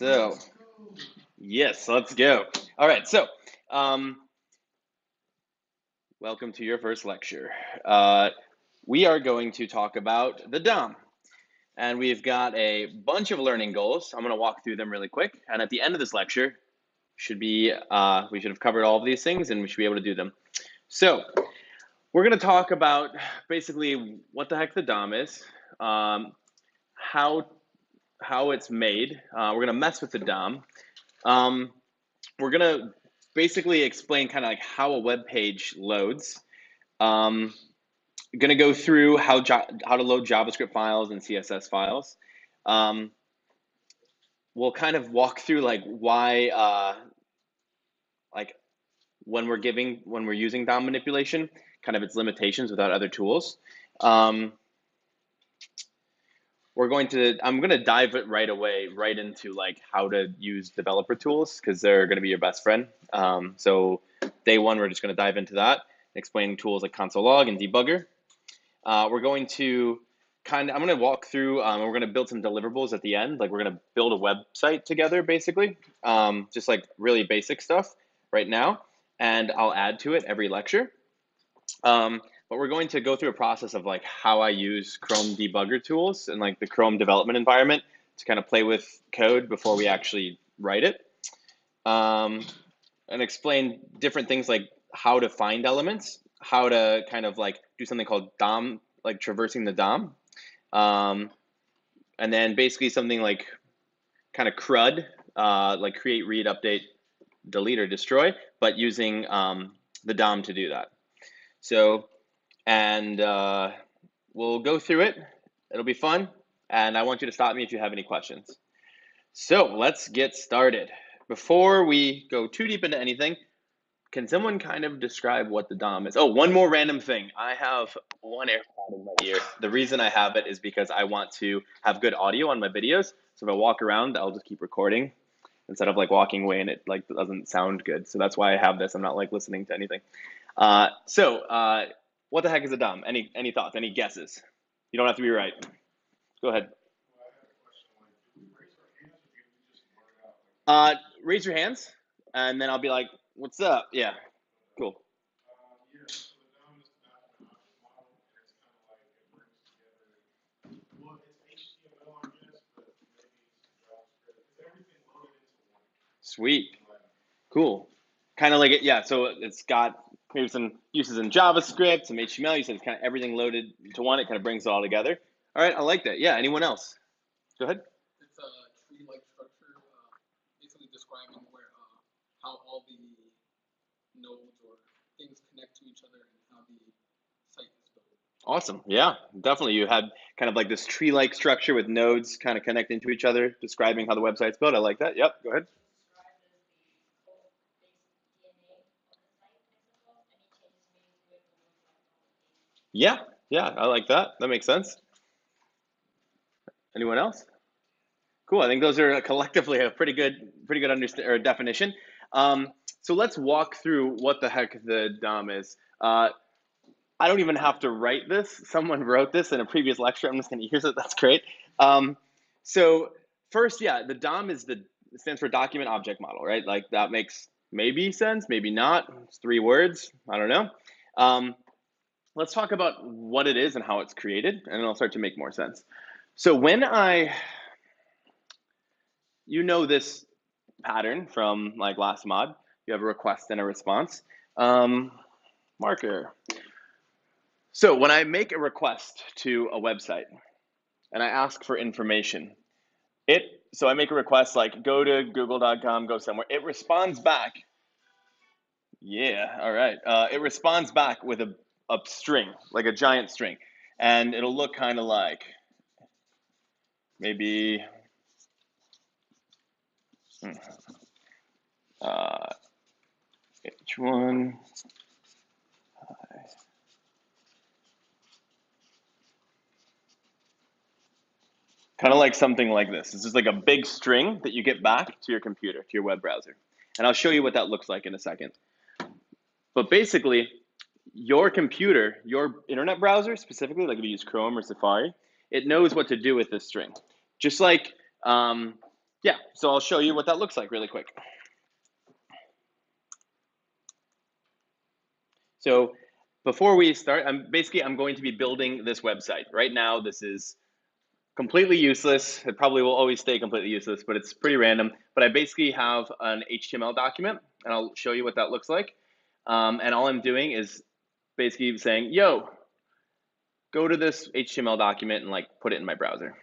So, yes, let's go. All right, so welcome to your first lecture. We are going to talk about the DOM, and we've got a bunch of learning goals. I'm going to walk through them really quick, and at the end of this lecture, we should have covered all of these things, and we should be able to do them. So, we're going to talk about basically what the heck the DOM is, how it's made. We're going to mess with the DOM. We're going to basically explain kind of like how a web page loads. Going to go through how to load JavaScript files and CSS files. We'll kind of walk through like why, like when we're using DOM manipulation, kind of its limitations without other tools. I'm going to dive it right into like how to use developer tools because they're going to be your best friend. So day one, we're just going to dive into that, explaining tools like console log and debugger. We're going to I'm going to walk through, and we're going to build some deliverables at the end. Like we're going to build a website together, basically, just like really basic stuff right now. And I'll add to it every lecture. But we're going to go through a process of like how I use Chrome debugger tools and like the Chrome development environment to kind of play with code before we actually write it. And explain different things like how to find elements, how to kind of like do something called DOM, like traversing the DOM. And then basically something like kind of CRUD, like create, read, update, delete, or destroy, but using the DOM to do that. So, and we'll go through it. It'll be fun. And I want you to stop me if you have any questions. So let's get started. Before we go too deep into anything, can someone kind of describe what the DOM is? Oh, one more random thing. I have one AirPod in my ear. The reason I have it is because I want to have good audio on my videos. So if I walk around, I'll just keep recording instead of like walking away and it like doesn't sound good. So that's why I have this. I'm not like listening to anything. So what the heck is a DOM? Any thoughts? Any guesses? You don't have to be right. Go ahead. Raise your hands, and then I'll be like, "What's up?" Yeah, cool. Sweet, cool. Kind of like it, yeah. So it's got maybe some uses in JavaScript, some HTML. You said it's kind of everything loaded into one. It kind of brings it all together. All right, I like that. Yeah. Anyone else? Go ahead. It's a tree-like structure, basically describing where how all the nodes or things connect to each other and how the site is built. Awesome. Yeah, definitely. You had kind of like this tree-like structure with nodes kind of connecting to each other, describing how the website's built. I like that. Yep. Go ahead. Yeah. Yeah. I like that. That makes sense. Anyone else? Cool. I think those are collectively a pretty good definition. So let's walk through what the heck the DOM is. I don't even have to write this. Someone wrote this in a previous lecture. I'm just going to use it. That's great. So first, yeah, the DOM stands for Document Object Model, right? Like that makes maybe sense, maybe not. It's 3 words. I don't know. Let's talk about what it is and how it's created, and then it'll start to make more sense. So you know this pattern from like last mod. You have a request and a response. Marker. So when I make a request to a website and I ask for information, so I make a request like go to google.com, go somewhere. It responds back. Yeah, all right. It responds back with a string, like a giant string. And it'll look kind of like maybe H1. Kind of like something like this. It's just like a big string that you get back to your computer, to your web browser. And I'll show you what that looks like in a second. But basically, your computer, your internet browser specifically, like if you use Chrome or Safari, it knows what to do with this string. Just like Yeah, so I'll show you what that looks like really quick. So before we start, I'm going to be building this website. Right now, this is completely useless. It probably will always stay completely useless, but it's pretty random. But I basically have an HTML document, and I'll show you what that looks like. And all I'm doing is basically saying, yo, go to this HTML document and like put it in my browser.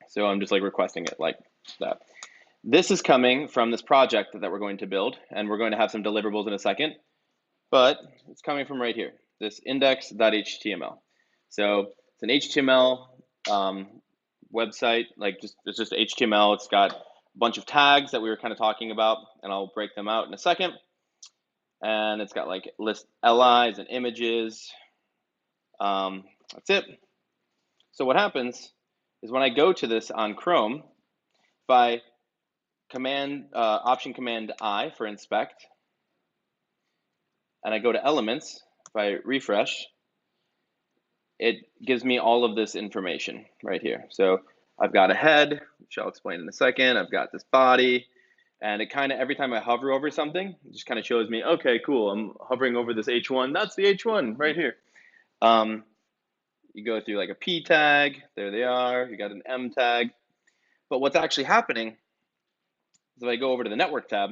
So I'm just like requesting it like that. This is coming from this project that we're going to build, and we're going to have some deliverables in a second, but it's coming from right here, this index.html. So it's an HTML website, like it's just HTML. It's got a bunch of tags that we were kind of talking about, and I'll break them out in a second. And it's got like list LIs and images. That's it. So what happens is when I go to this on Chrome, if I Option Command I for inspect, and I go to elements, if I refresh, it gives me all of this information right here. So I've got a head, which I'll explain in a second. I've got this body, and it kind of, every time I hover over something, it just kind of shows me, okay, cool, I'm hovering over this H1. That's the H1 right here. You go through like a P tag, there they are. You got an M tag. But what's actually happening is if I go over to the network tab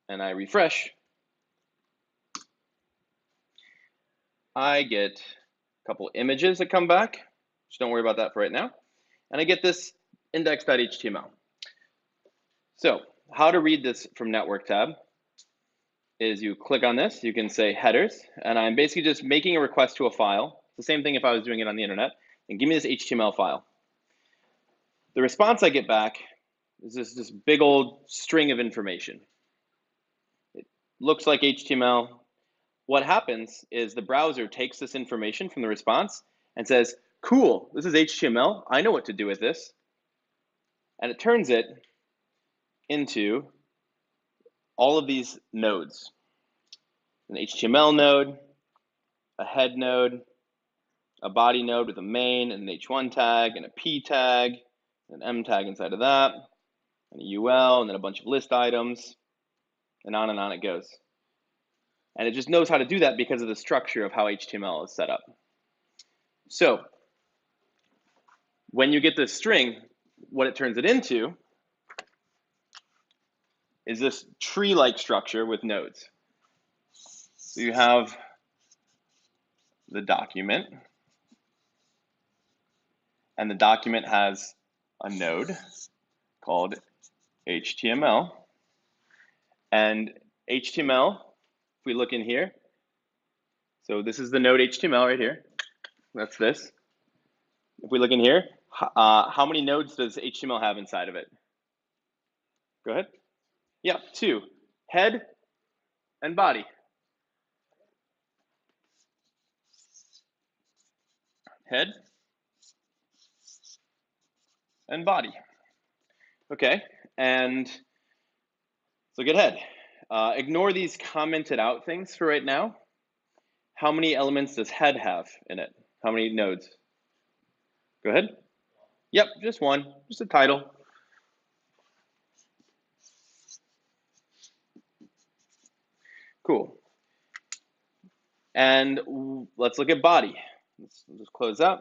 and I refresh, I get a couple images that come back. Just don't worry about that for right now. And I get this index.html. So how to read this from network tab is you click on this, you can say headers, and I'm basically just making a request to a file. It's the same thing if I was doing it on the internet, and give me this HTML file. The response I get back is this big old string of information. It looks like HTML. What happens is the browser takes this information from the response and says, cool, this is HTML. I know what to do with this. And it turns it into all of these nodes. An HTML node, a head node, a body node with a main and an H1 tag and a P tag, an M tag inside of that, and a UL, and then a bunch of list items, and on it goes. And it just knows how to do that because of the structure of how HTML is set up. So when you get this string, what it turns it into is this tree-like structure with nodes. So you have the document, and the document has a node called HTML. And HTML, if we look in here, so this is the node HTML right here. That's this. If we look in here, how many nodes does HTML have inside of it? Go ahead. Yeah, 2. Head and body. Head and body. Okay, and let's look at head. Ignore these commented out things for right now. How many elements does head have in it? How many nodes? Go ahead. Yep, just one, just a title. Cool. And let's look at body. Let's just close that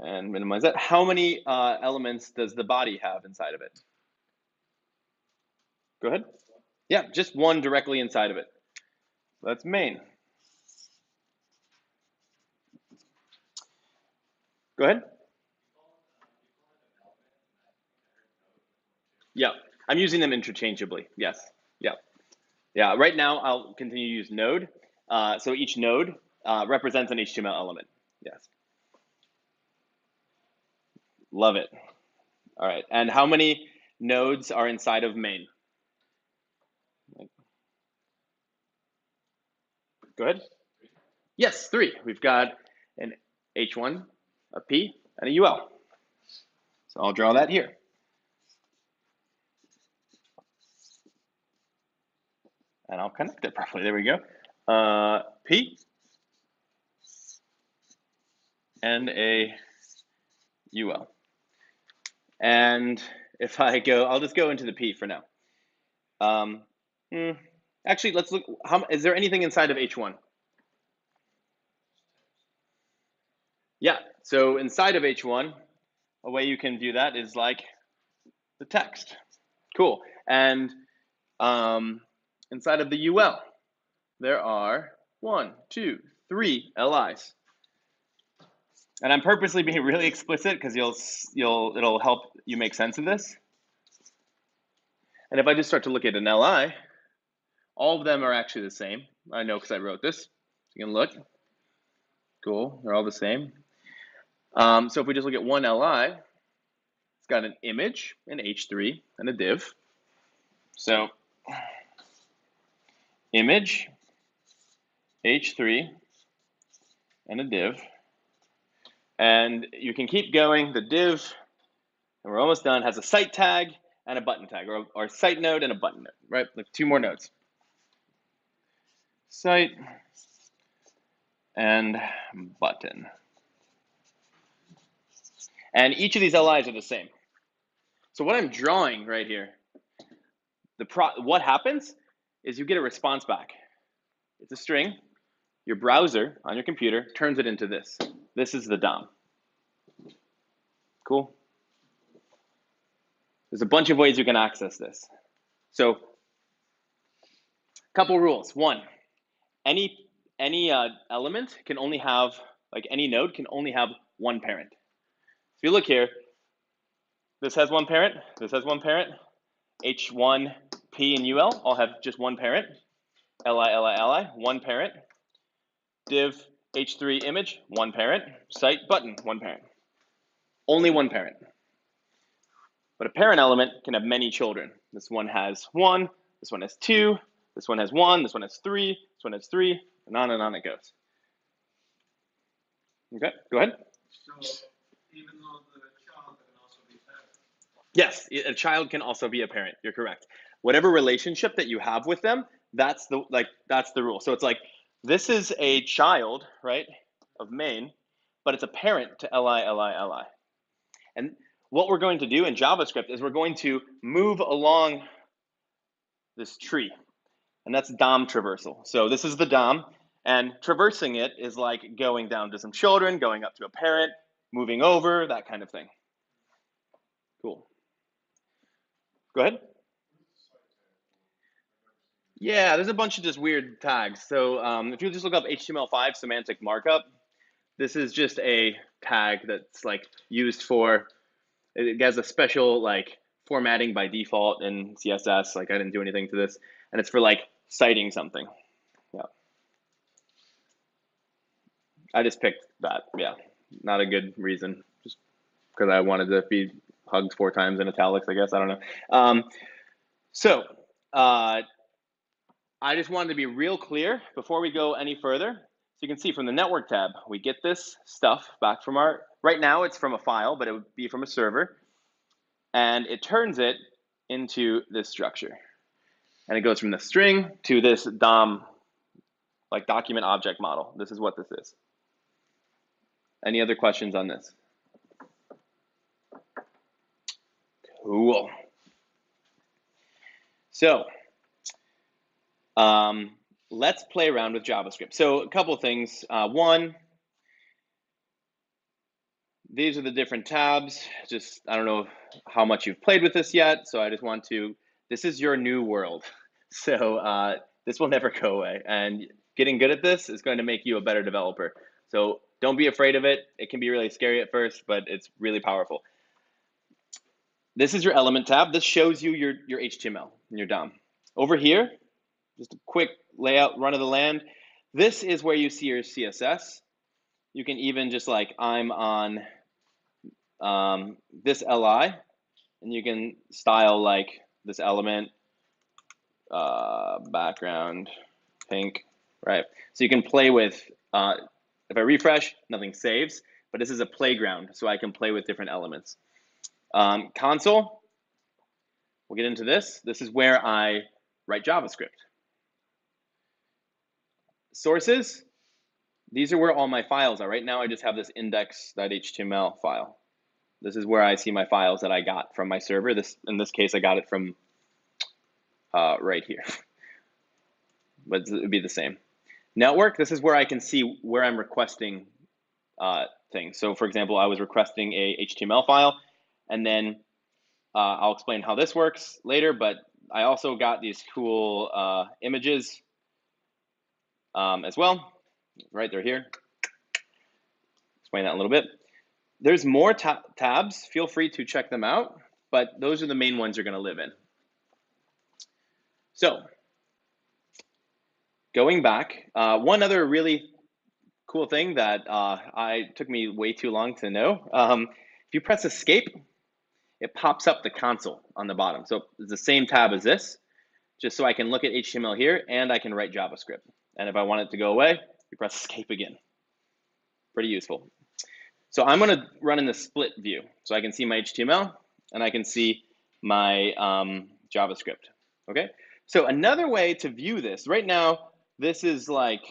and minimize that. How many elements does the body have inside of it? Go ahead. Yeah, just one directly inside of it. That's main. Go ahead. Yeah, I'm using them interchangeably. Yes. Yeah. Yeah. Right now, I'll continue to use node. So each node represents an HTML element. Yes. Love it. All right. And how many nodes are inside of main? Go ahead. Yes, 3. We've got an H1, a P, and a UL. So I'll draw that here. And I'll connect it properly. There we go. P and a UL. And if I go, I'll just go into the P for now. Hmm, actually, let's look. Is there anything inside of H1? Yeah, so inside of H1, a way you can view that is like the text. Cool. And inside of the UL, there are 1, 2, 3 LIs. And I'm purposely being really explicit because it'll help you make sense of this. And if I just start to look at an LI, all of them are actually the same. I know because I wrote this. You can look. Cool. They're all the same. So if we just look at one LI, it's got an image, an H3, and a div. So image, H3, and a div. And you can keep going. The div, and we're almost done, has a site tag and a button tag, or site node and a button node, right? Like 2 more nodes. Site and button. And each of these LIs are the same. So what I'm drawing right here, what happens is you get a response back. It's a string. Your browser on your computer turns it into this. This is the DOM. Cool? There's a bunch of ways you can access this. So, a couple rules. One, any element can only have, like any node can only have one parent. If you look here, this has one parent, this has one parent, H1, P, and UL all have just one parent, li, one parent, div, H3 image, one parent, site, button, one parent. Only one parent. But a parent element can have many children. This one has 1, this one has 2, this one has 1, this one has 3, this one has 3, and on it goes. Okay, go ahead. So even though the child can also be parent. Yes, a child can also be a parent. You're correct. Whatever relationship that you have with them, that's the rule. So it's like this is a child, right, of main, but it's a parent to li. And what we're going to do in JavaScript is we're going to move along this tree, and that's DOM traversal. So this is the DOM, and traversing it is like going down to some children, going up to a parent, moving over, that kind of thing. Cool. Go ahead. Yeah, there's a bunch of just weird tags. So if you just look up HTML5 semantic markup, this is just a tag that's like used for, it has a special like formatting by default in CSS. Like I didn't do anything to this, and it's for like citing something. Yeah, I just picked that. Yeah, not a good reason, just because I wanted to be hugged 4 times in italics. I guess I don't know. So I just wanted to be real clear before we go any further. So you can see from the network tab, we get this stuff back from right now it's from a file, but it would be from a server. And it turns it into this structure. And it goes from the string to this DOM, like document object model. This is what this is. Any other questions on this? Cool. So, let's play around with JavaScript. So a couple things. One, these are the different tabs. Just, I don't know how much you've played with this yet, so I just want to, this is your new world. So this will never go away. And getting good at this is going to make you a better developer. So don't be afraid of it. It can be really scary at first, but it's really powerful. This is your element tab. This shows you your HTML and your DOM. Over here, just a quick layout, run of the land. This is where you see your CSS. You can even just like, I'm on this LI, and you can style like this element, background, pink, right? So you can play with, if I refresh, nothing saves, but this is a playground, so I can play with different elements. Console, we'll get into this. This is where I write JavaScript. Sources, these are where all my files are. Right now I just have this index.html file. This is where I see my files that I got from my server. In this case, I got it from right here, but it would be the same. Network, this is where I can see where I'm requesting things. So for example, I was requesting a HTML file, and then I'll explain how this works later, but I also got these cool images as well, right? They're here. Explain that a little bit. There's more tabs. Feel free to check them out, but those are the main ones you're going to live in. So going back, one other really cool thing that took me way too long to know. If you press escape, it pops up the console on the bottom. So it's the same tab as this, just so I can look at HTML here and I can write JavaScript. And if I want it to go away, you press escape again. Pretty useful. So I'm going to run in the split view. So I can see my HTML and I can see my JavaScript. Okay. So another way to view this, right now, this is like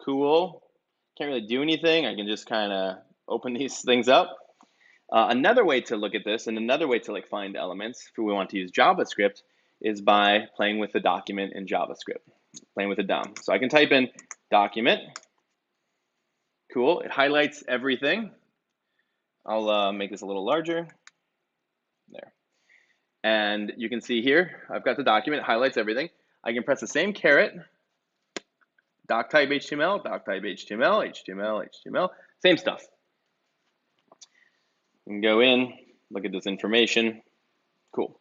cool. Can't really do anything. I can just kind of open these things up. Another way to look at this and another way to like find elements if we want to use JavaScript is by playing with the document in JavaScript, playing with the DOM. So I can type in document. Cool. It highlights everything. I'll make this a little larger. There. And you can see here, I've got the document, it highlights everything. I can press the same caret, doc type HTML, doc type HTML, HTML, HTML, same stuff. You can go in, look at this information. Cool.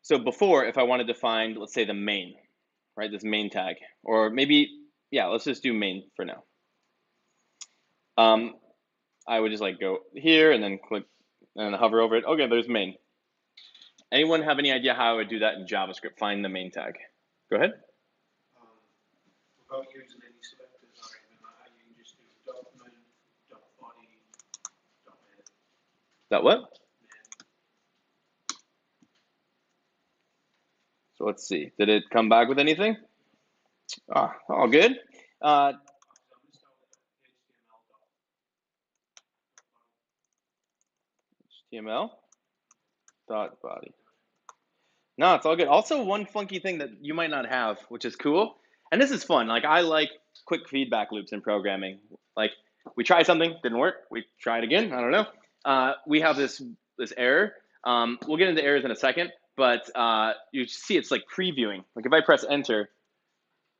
So before, if I wanted to find, let's say the main, right, this main tag, or maybe, yeah, let's just do main for now. I would just like go here and then click and hover over it. Okay, there's main. Anyone have any idea how I would do that in JavaScript? Find the main tag. Go ahead. Without using any selectors or anything like that, you can just do document, body, head. That what? So let's see. Did it come back with anything? All good. HTML dot body. No, it's all good. Also, one funky thing that you might not have, which is cool, and this is fun. Like I like quick feedback loops in programming. Like we try something, didn't work. We try it again. I don't know. We have this error. We'll get into errors in a second, but you see it's like previewing. Like if I press enter,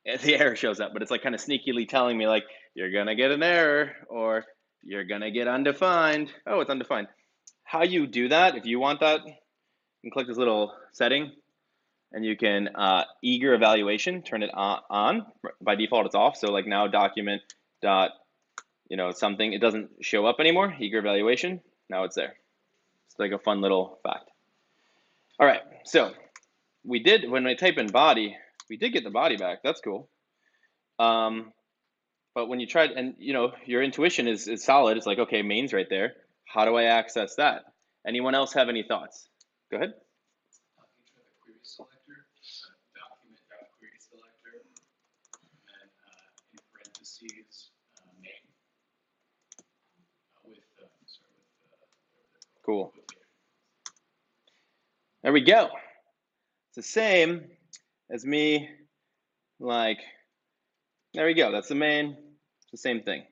the error shows up, but it's like kind of sneakily telling me like you're gonna get an error or you're gonna get undefined. Oh, it's undefined. How you do that, if you want that, you can click this little setting and you can eager evaluation, turn it on. By default, it's off. So like now document dot, something, it doesn't show up anymore. Eager evaluation, now it's there. It's like a fun little fact. All right, so when I type in body, we did get the body back. That's cool. But when you try, and your intuition is solid. It's like, okay, main's right there. How do I access that? Anyone else have any thoughts? Go ahead. You try the query selector, document.query selector, and then in parentheses, main. Cool. There we go. It's the same as me, like, there we go. That's the main. It's the same thing.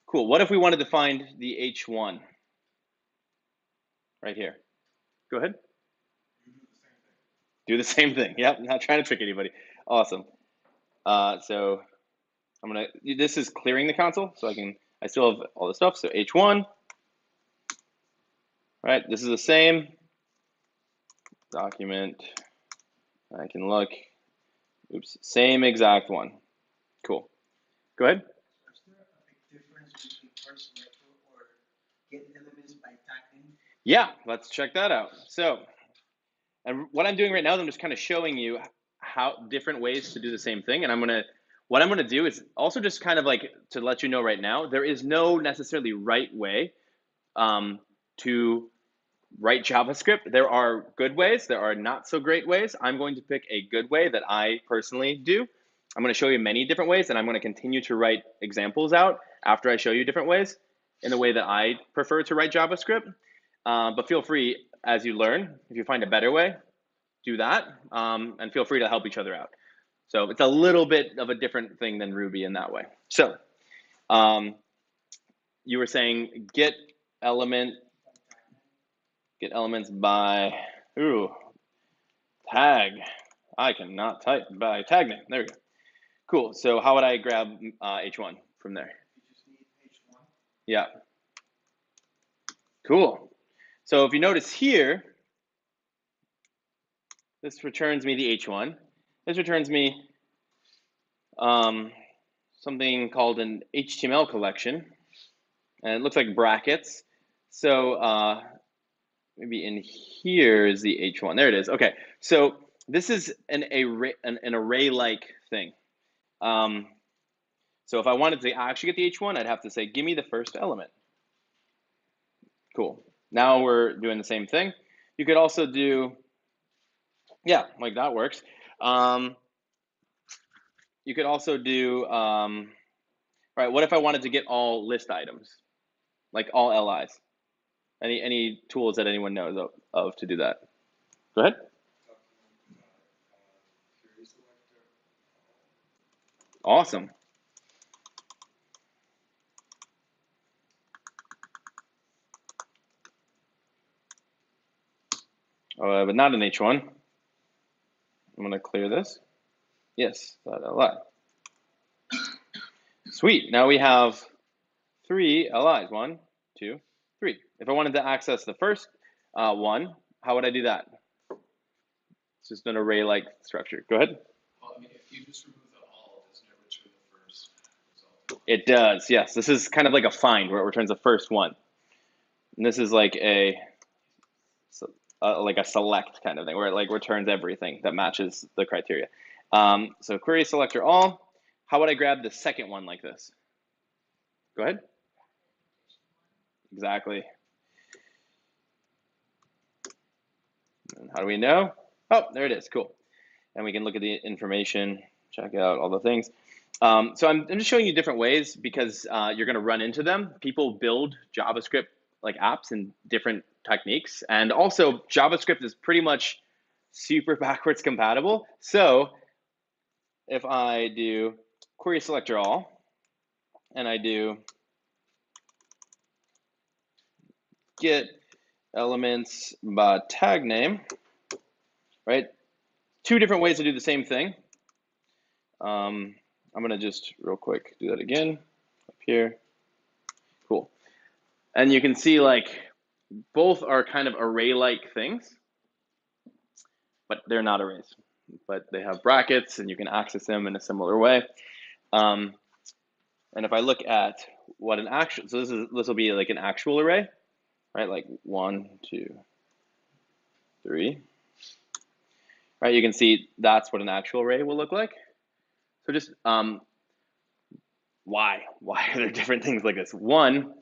Cool. What if we wanted to find the H1? Right here. Go ahead. Do the same thing. Yep, not trying to trick anybody. Awesome. So this is clearing the console, so I still have all the stuff. So H1, right? This is the same document. I can look. Oops, same exact one. Cool. Go ahead. Is there a big difference between parse selector or get elements by tagging? Yeah, let's check that out. So, and what I'm doing right now is I'm just kind of showing you how different ways to do the same thing. And what I'm gonna do is also just kind of like to let you know right now, there is no necessarily right way to write JavaScript. There are good ways, there are not so great ways. I'm going to pick a good way that I personally do. I'm going to show you many different ways, and I'm going to continue to write examples out after I show you different ways in the way that I prefer to write JavaScript. But feel free, as you learn, if you find a better way, do that, and feel free to help each other out. So it's a little bit of a different thing than Ruby in that way. So you were saying get elements by tag. I cannot type by tag name. There we go. Cool. So how would I grab H1 from there? You just need H1. Yeah. Cool. So if you notice here, this returns me the H1. This returns me something called an HTML collection, and it looks like brackets. So maybe in here is the H1. There it is. Okay. So this is an array-like thing. So if I wanted to actually get the H1, I'd have to say, give me the first element. Cool. Now we're doing the same thing. You could also do, yeah, like that works. You could also do, right, what if I wanted to get all list items, like all LIs? Any tools that anyone knows of to do that? Go ahead. Awesome. But not an H1. I'm going to clear this. Yes, that LI. Sweet. Now we have 3 LIs. 1, 2, 3. If I wanted to access the first one, how would I do that? It's just an array-like structure. Go ahead. Well, I mean, if you just remove the all, doesn't it return the first result? It does, yes. This is kind of like a find where it returns the first one. And this is like a select kind of thing where it like returns everything that matches the criteria. So query selector all. How would I grab the second one like this? Go ahead. Exactly. And how do we know? Oh, there it is. Cool. And we can look at the information, check out all the things. So I'm just showing you different ways because you're going to run into them. People build JavaScript like apps in different techniques. And also JavaScript is pretty much super backwards compatible. So if I do query selector all, and I do get elements by tag name, right? 2 different ways to do the same thing. I'm gonna just real quick do that again up here. Cool. And you can see like both are kind of array-like things, but they're not arrays. But they have brackets and you can access them in a similar way. And if I look at what an actual, so this will be like an actual array, right? Like 1, 2, 3. Right, you can see that's what an actual array will look like. So just why are there different things like this? One,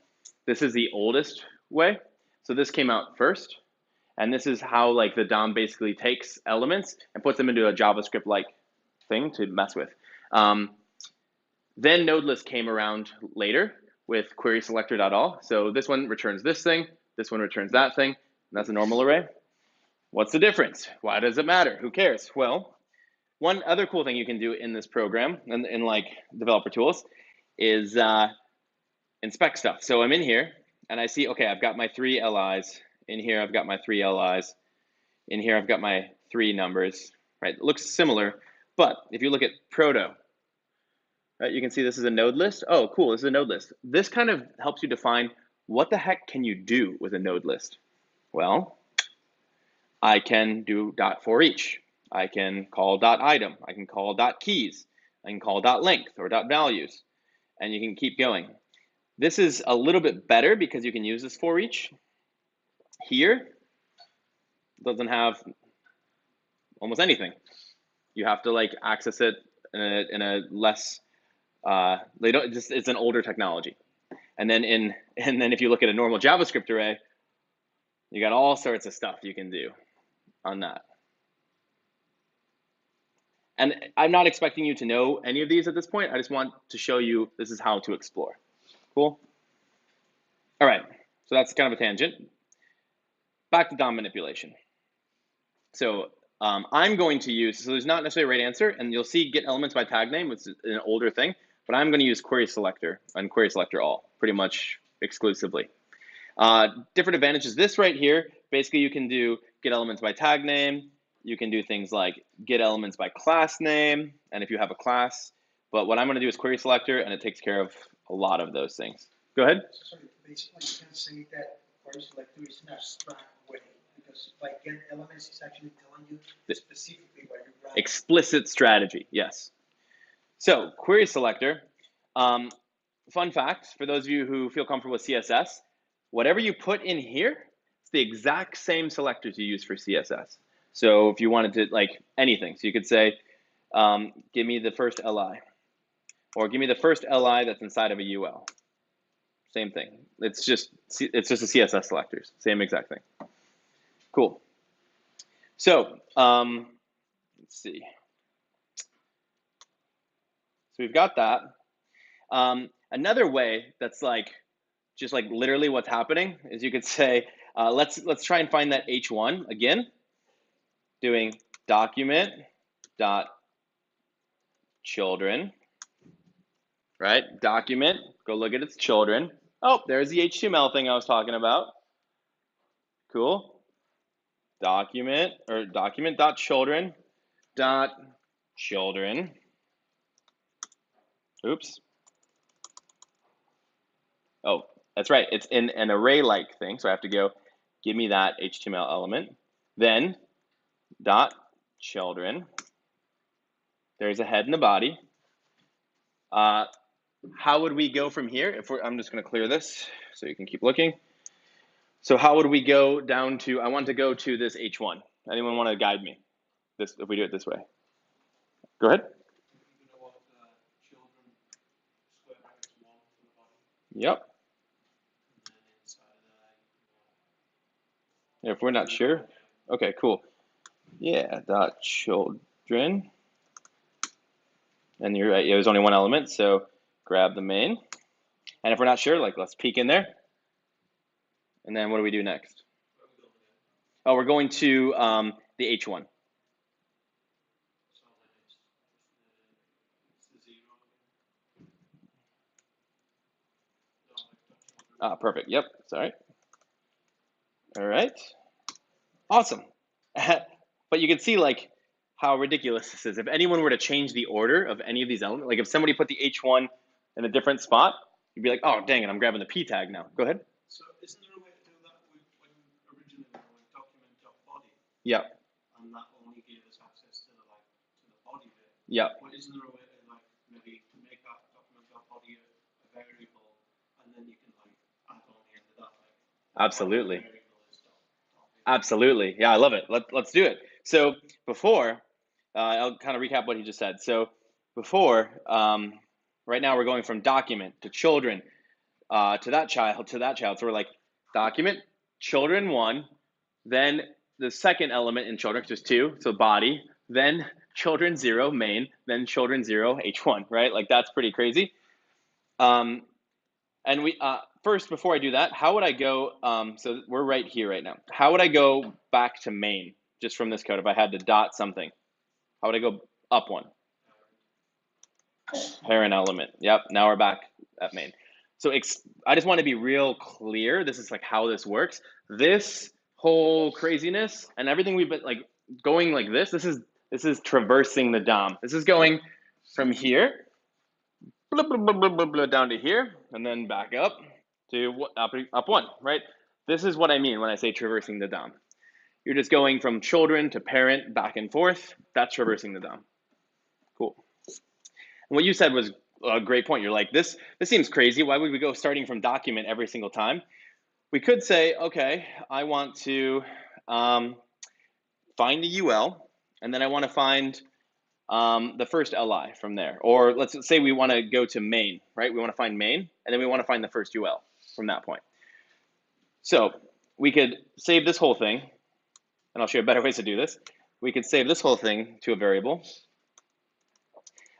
this is the oldest way. So this came out first. And this is how like the DOM basically takes elements and puts them into a JavaScript-like thing to mess with. Then nodeless came around later with query selector.all. So this one returns this thing, this one returns that thing, and that's a normal array. What's the difference? Why does it matter? Who cares? Well, one other cool thing you can do in this program and in like developer tools is inspect stuff. So I'm in here and I see, okay, I've got my 3 LIs. In here, I've got my 3 LIs. In here, I've got my 3 numbers, right? It looks similar, but if you look at proto, right, you can see this is a node list. Oh, cool, this is a node list. This kind of helps you define what the heck can you do with a node list? Well, I can do .for each. I can call .item. I can call .keys. I can call .length or .values, and you can keep going. This is a little bit better because you can use this for each. Here, doesn't have almost anything. You have to like access it in a less it's an older technology. And then if you look at a normal JavaScript array, you got all sorts of stuff you can do on that. And I'm not expecting you to know any of these at this point. I just want to show you this is how to explore. Cool. All right, so that's kind of a tangent. Back to DOM manipulation. So I'm going to use, so there's not necessarily a right answer, and you'll see get elements by tag name, which is an older thing, but I'm going to use query selector and query selector all pretty much exclusively. Different advantages. This right here, basically you can do get elements by tag name. You can do things like get elements by class name, and if you have a class. But what I'm going to do is query selector, and it takes care of a lot of those things. Go ahead. So basically, you can say that query selector is an abstract way, because by get elements, it's actually telling you specifically what you're grabbing. Explicit strategy, yes. So query selector, fun fact, for those of you who feel comfortable with CSS, whatever you put in here, it's the exact same selectors you use for CSS. So if you wanted to, like anything, so you could say, give me the first LI, or give me the first LI that's inside of a UL. Same thing. It's just a CSS selectors, same exact thing. Cool. So let's see. So we've got that. Another way that's like just like literally what's happening is you could say, let's try and find that H1 again, doing document dot children, right? Document, go look at its children. Oh, there's the HTML thing I was talking about. Cool. Document dot children dot children. Oops. Oh, that's right. It's in an array-like thing, so I have to go give me that HTML element. Then dot children. There's a head and a body. How would we go from here? I'm just going to clear this so you can keep looking. So how would we go down to? I want to go to this H1. Anyone want to guide me? This if we do it this way. Go ahead. You know what, children, square brackets 1 for the body, Yep. and then inside of that, If we're not sure. Okay, cool. Yeah, dot children. And you're right, there's only one element, so grab the main. And if we're not sure, like let's peek in there. And then what do we do next? Oh, we're going to the H1. so then it's the 0 again. No, Perfect. Yep. Sorry. All right. Awesome. But you can see like how ridiculous this is. If anyone were to change the order of any of these elements, like if somebody put the H1 in a different spot, you'd be like, oh, dang it, I'm grabbing the P tag now. Go ahead. So isn't there a way to do that with when originally we were document.body, Yeah. and that only gave us access to the body bit? Yeah. But isn't there a way to like maybe make that document.body a variable, and then you can like add on the end of that like Absolutely. variable is dot. Absolutely. Yeah, I love it. Let's do it. So before, I'll kind of recap what he just said. So before, right now we're going from document to children, to that child, to that child. So we're like document, children 1, then the second element in children, which is 2, so body, then children 0, main, then children 0, H1, right? Like that's pretty crazy. And we first, before I do that, how would I go? So we're right here right now. How would I go back to main just from this code if I had to dot something? How would I go up one? Parent element. Yep. Now we're back at main. So I just want to be real clear. This is like how this works. This whole craziness and everything we've been like going like this. This is traversing the DOM. This is going from here blah, blah, blah, blah, blah, blah, down to here, and then back up to up 1, right? This is what I mean when I say traversing the DOM. You're just going from children to parent back and forth. That's traversing the DOM. Cool. And what you said was a great point. You're like, this seems crazy. Why would we go starting from document every single time? We could say, okay, I want to find the UL, and then I want to find the first LI from there. Or let's say we want to go to main, right? We want to find main, and then we want to find the first UL from that point. So we could save this whole thing, and I'll show you better ways to do this. We could save this whole thing to a variable.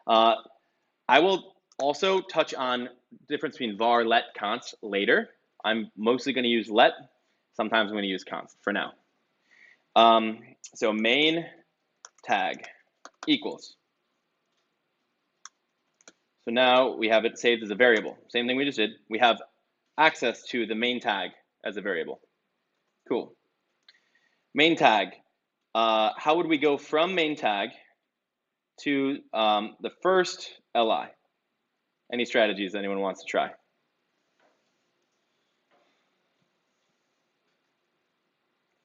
I will also touch on the difference between var, let, const later. I'm mostly going to use let. Sometimes I'm going to use const for now. So main tag equals. So now we have it saved as a variable. Same thing we just did. We have access to the main tag as a variable. Cool. Main tag. How would we go from main tag to the first li? Any strategies anyone wants to try?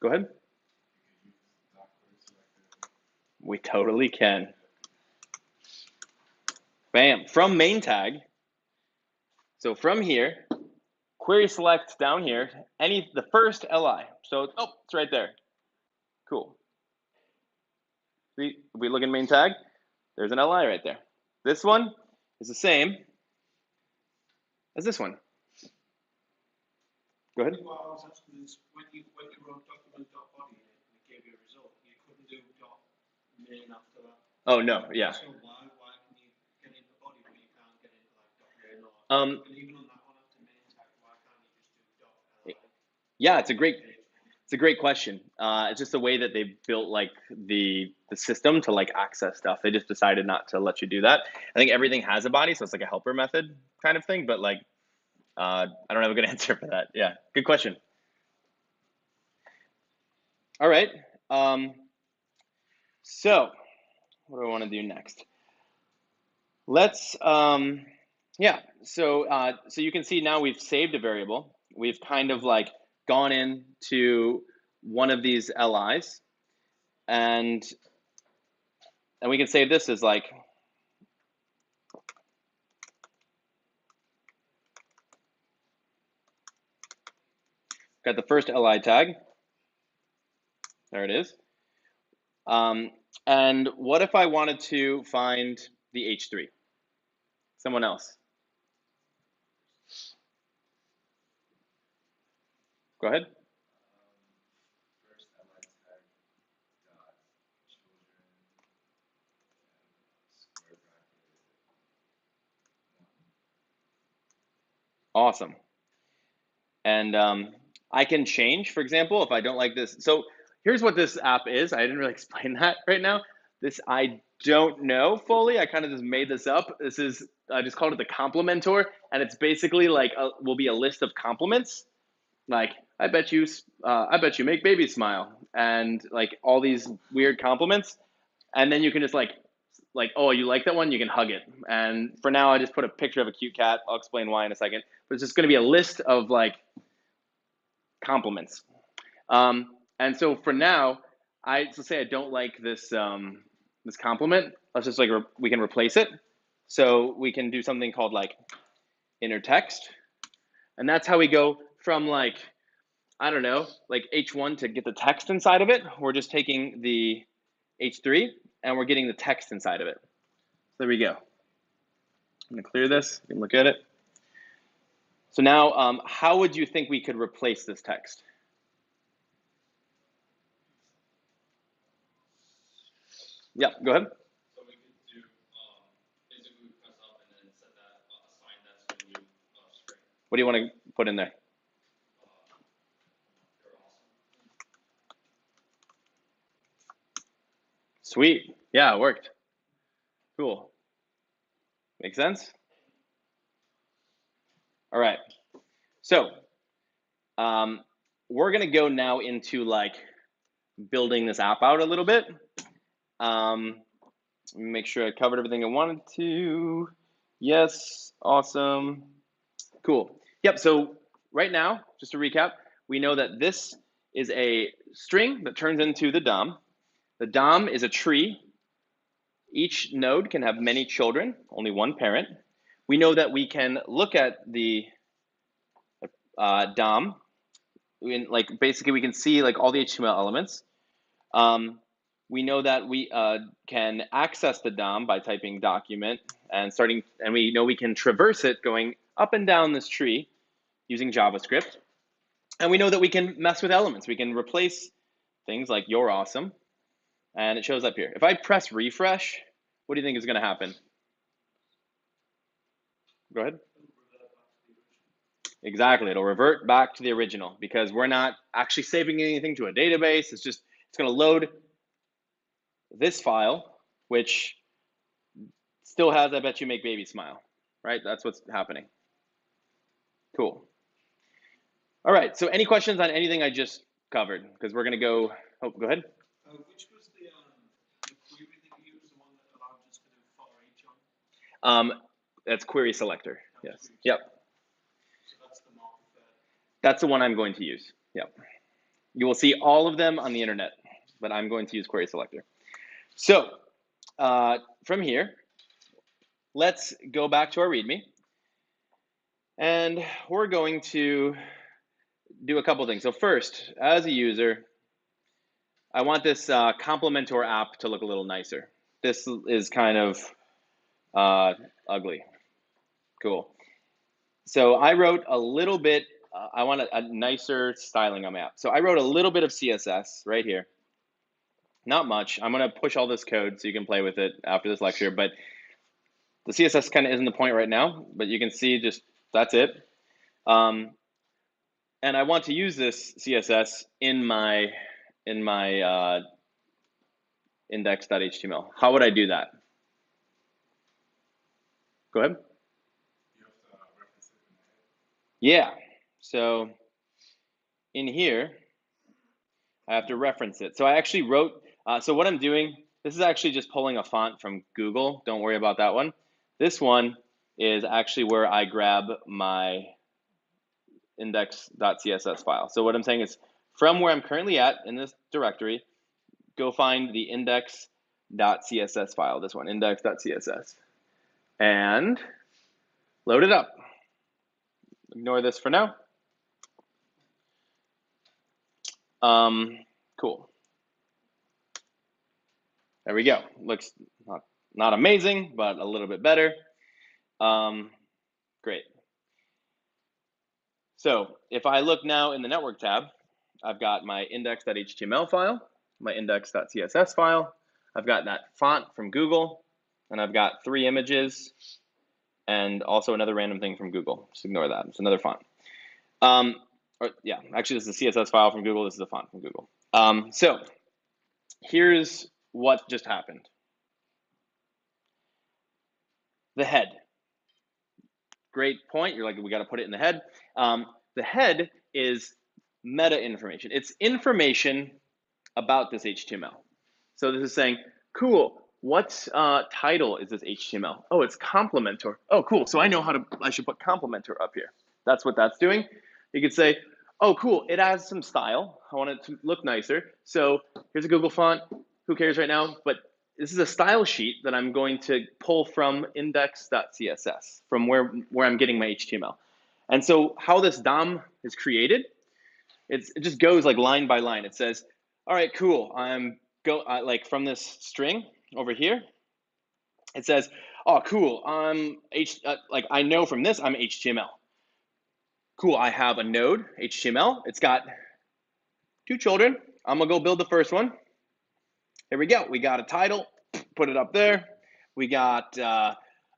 Go ahead. We totally can. Bam. From main tag. So from here, query select down here, the first li. So, oh, it's right there. Cool. See, if we look in main tag, there's an li right there. This one is the same as this one. Go ahead. What I was asking is, when you wrote document.body and it gave you a result, you couldn't do .main after that. Oh, no, yeah. So why can you get into body but you can't get into like .main or and even on that one after main tag, why can't you just do .li? Yeah, it's a great question. It's just the way that they built like the system to like access stuff. They just decided not to let you do that. I think everything has a body, so it's like a helper method kind of thing, but like I don't have a good answer for that. Yeah, good question. All right. So what do I want to do next? Let's yeah. So you can see now we've saved a variable. We've kind of like gone into one of these LIs, and we can save this as like got the first li tag. There it is. And what if I wanted to find the h3? Someone else. Go ahead. First li tag dot children square bracket 1. Awesome. And I can change, for example, if I don't like this. So here's what this app is. I didn't really explain that right now. This I don't know fully. I kind of just made this up. This is, I just called it the complementor, and it's basically like will be a list of compliments. Like I bet you make baby smile, and like all these weird compliments, and then you can just like oh, you like that one, you can hug it. And for now, I just put a picture of a cute cat. I'll explain why in a second. But it's just going to be a list of like compliments. And so for now, let's say I don't like this this compliment. Let's just like we can replace it. So we can do something called like inner text, and that's how we go from like I don't know like h1 to get the text inside of it. We're just taking the h3 and we're getting the text inside of it. So there we go. I'm gonna clear this. You can look at it. So now, how would you think we could replace this text? Yeah, go ahead. So we could do basically we press up and then set that assign that to a new string. What do you want to put in there? They're awesome. Sweet. Yeah, it worked. Cool. Make sense? All right. So we're going to go now into like building this app out a little bit. Make sure I covered everything I wanted to. Yes. Awesome. Cool. Yep. So right now, just to recap, we know that this is a string that turns into the DOM. The DOM is a tree. Each node can have many children, only one parent. We know that we can look at the DOM. Like basically, we can see like all the HTML elements. We know that we can access the DOM by typing document and we know we can traverse it going up and down this tree using JavaScript. And we know that we can mess with elements. We can replace things like you're awesome, and it shows up here. If I press refresh, what do you think is going to happen? Go ahead. Exactly, it'll revert back to the original because we're not actually saving anything to a database. It's going to load this file, which still has I bet you make baby smile, right? That's what's happening. Cool. All right, so any questions on anything I just covered? Because we're going to go, oh, go ahead. Which was the query that you used, the one that allowed us to do for each on? That's query selector. Yes. Yep. So that's the mark there. That's the one I'm going to use. Yep. You will see all of them on the internet, but I'm going to use query selector. So from here, let's go back to our README. And we're going to do a couple things. So first, as a user, I want this Complementor app to look a little nicer. This is kind of ugly. Cool. So I wrote a little bit, I want a nicer styling on my app. So I wrote a little bit of CSS right here. Not much. I'm going to push all this code so you can play with it after this lecture, but the CSS kind of isn't the point right now, but you can see just that's it. And I want to use this CSS in my index.html. How would I do that? Go ahead. You have to reference it in the head. Yeah. So in here, I have to reference it. So I actually wrote, so what I'm doing, this is actually just pulling a font from Google. Don't worry about that one. This one is actually where I grab my index.css file. So what I'm saying is from where I'm currently at in this directory, go find the index.css file, this one, index.css, and load it up. Ignore this for now. Cool. There we go. Looks not amazing, but a little bit better. Great. So if I look now in the network tab, I've got my index.html file, my index.css file. I've got that font from Google, and I've got 3 images and also another random thing from Google. Just ignore that. It's another font. Yeah, actually, this is a CSS file from Google. This is a font from Google. So here's what just happened. The head. Great point. You're like, we got to put it in the head. The head is meta information. It's information about this HTML. So this is saying, cool, what title is this HTML? Oh, it's complementor. Oh, cool. So I know I should put complementor up here. That's what that's doing. You could say, oh, cool, it has some style. I want it to look nicer. So here's a Google font. Who cares right now? But this is a style sheet that I'm going to pull from index.css, from where I'm getting my HTML. And so how this DOM is created, it just goes like line by line. It says, all right, cool. Like from this string over here, it says, oh, cool. Like I know from this, I'm HTML. Cool, I have a node, HTML. It's got 2 children. I'm gonna go build the first one. Here we go. We got a title, put it up there. We got a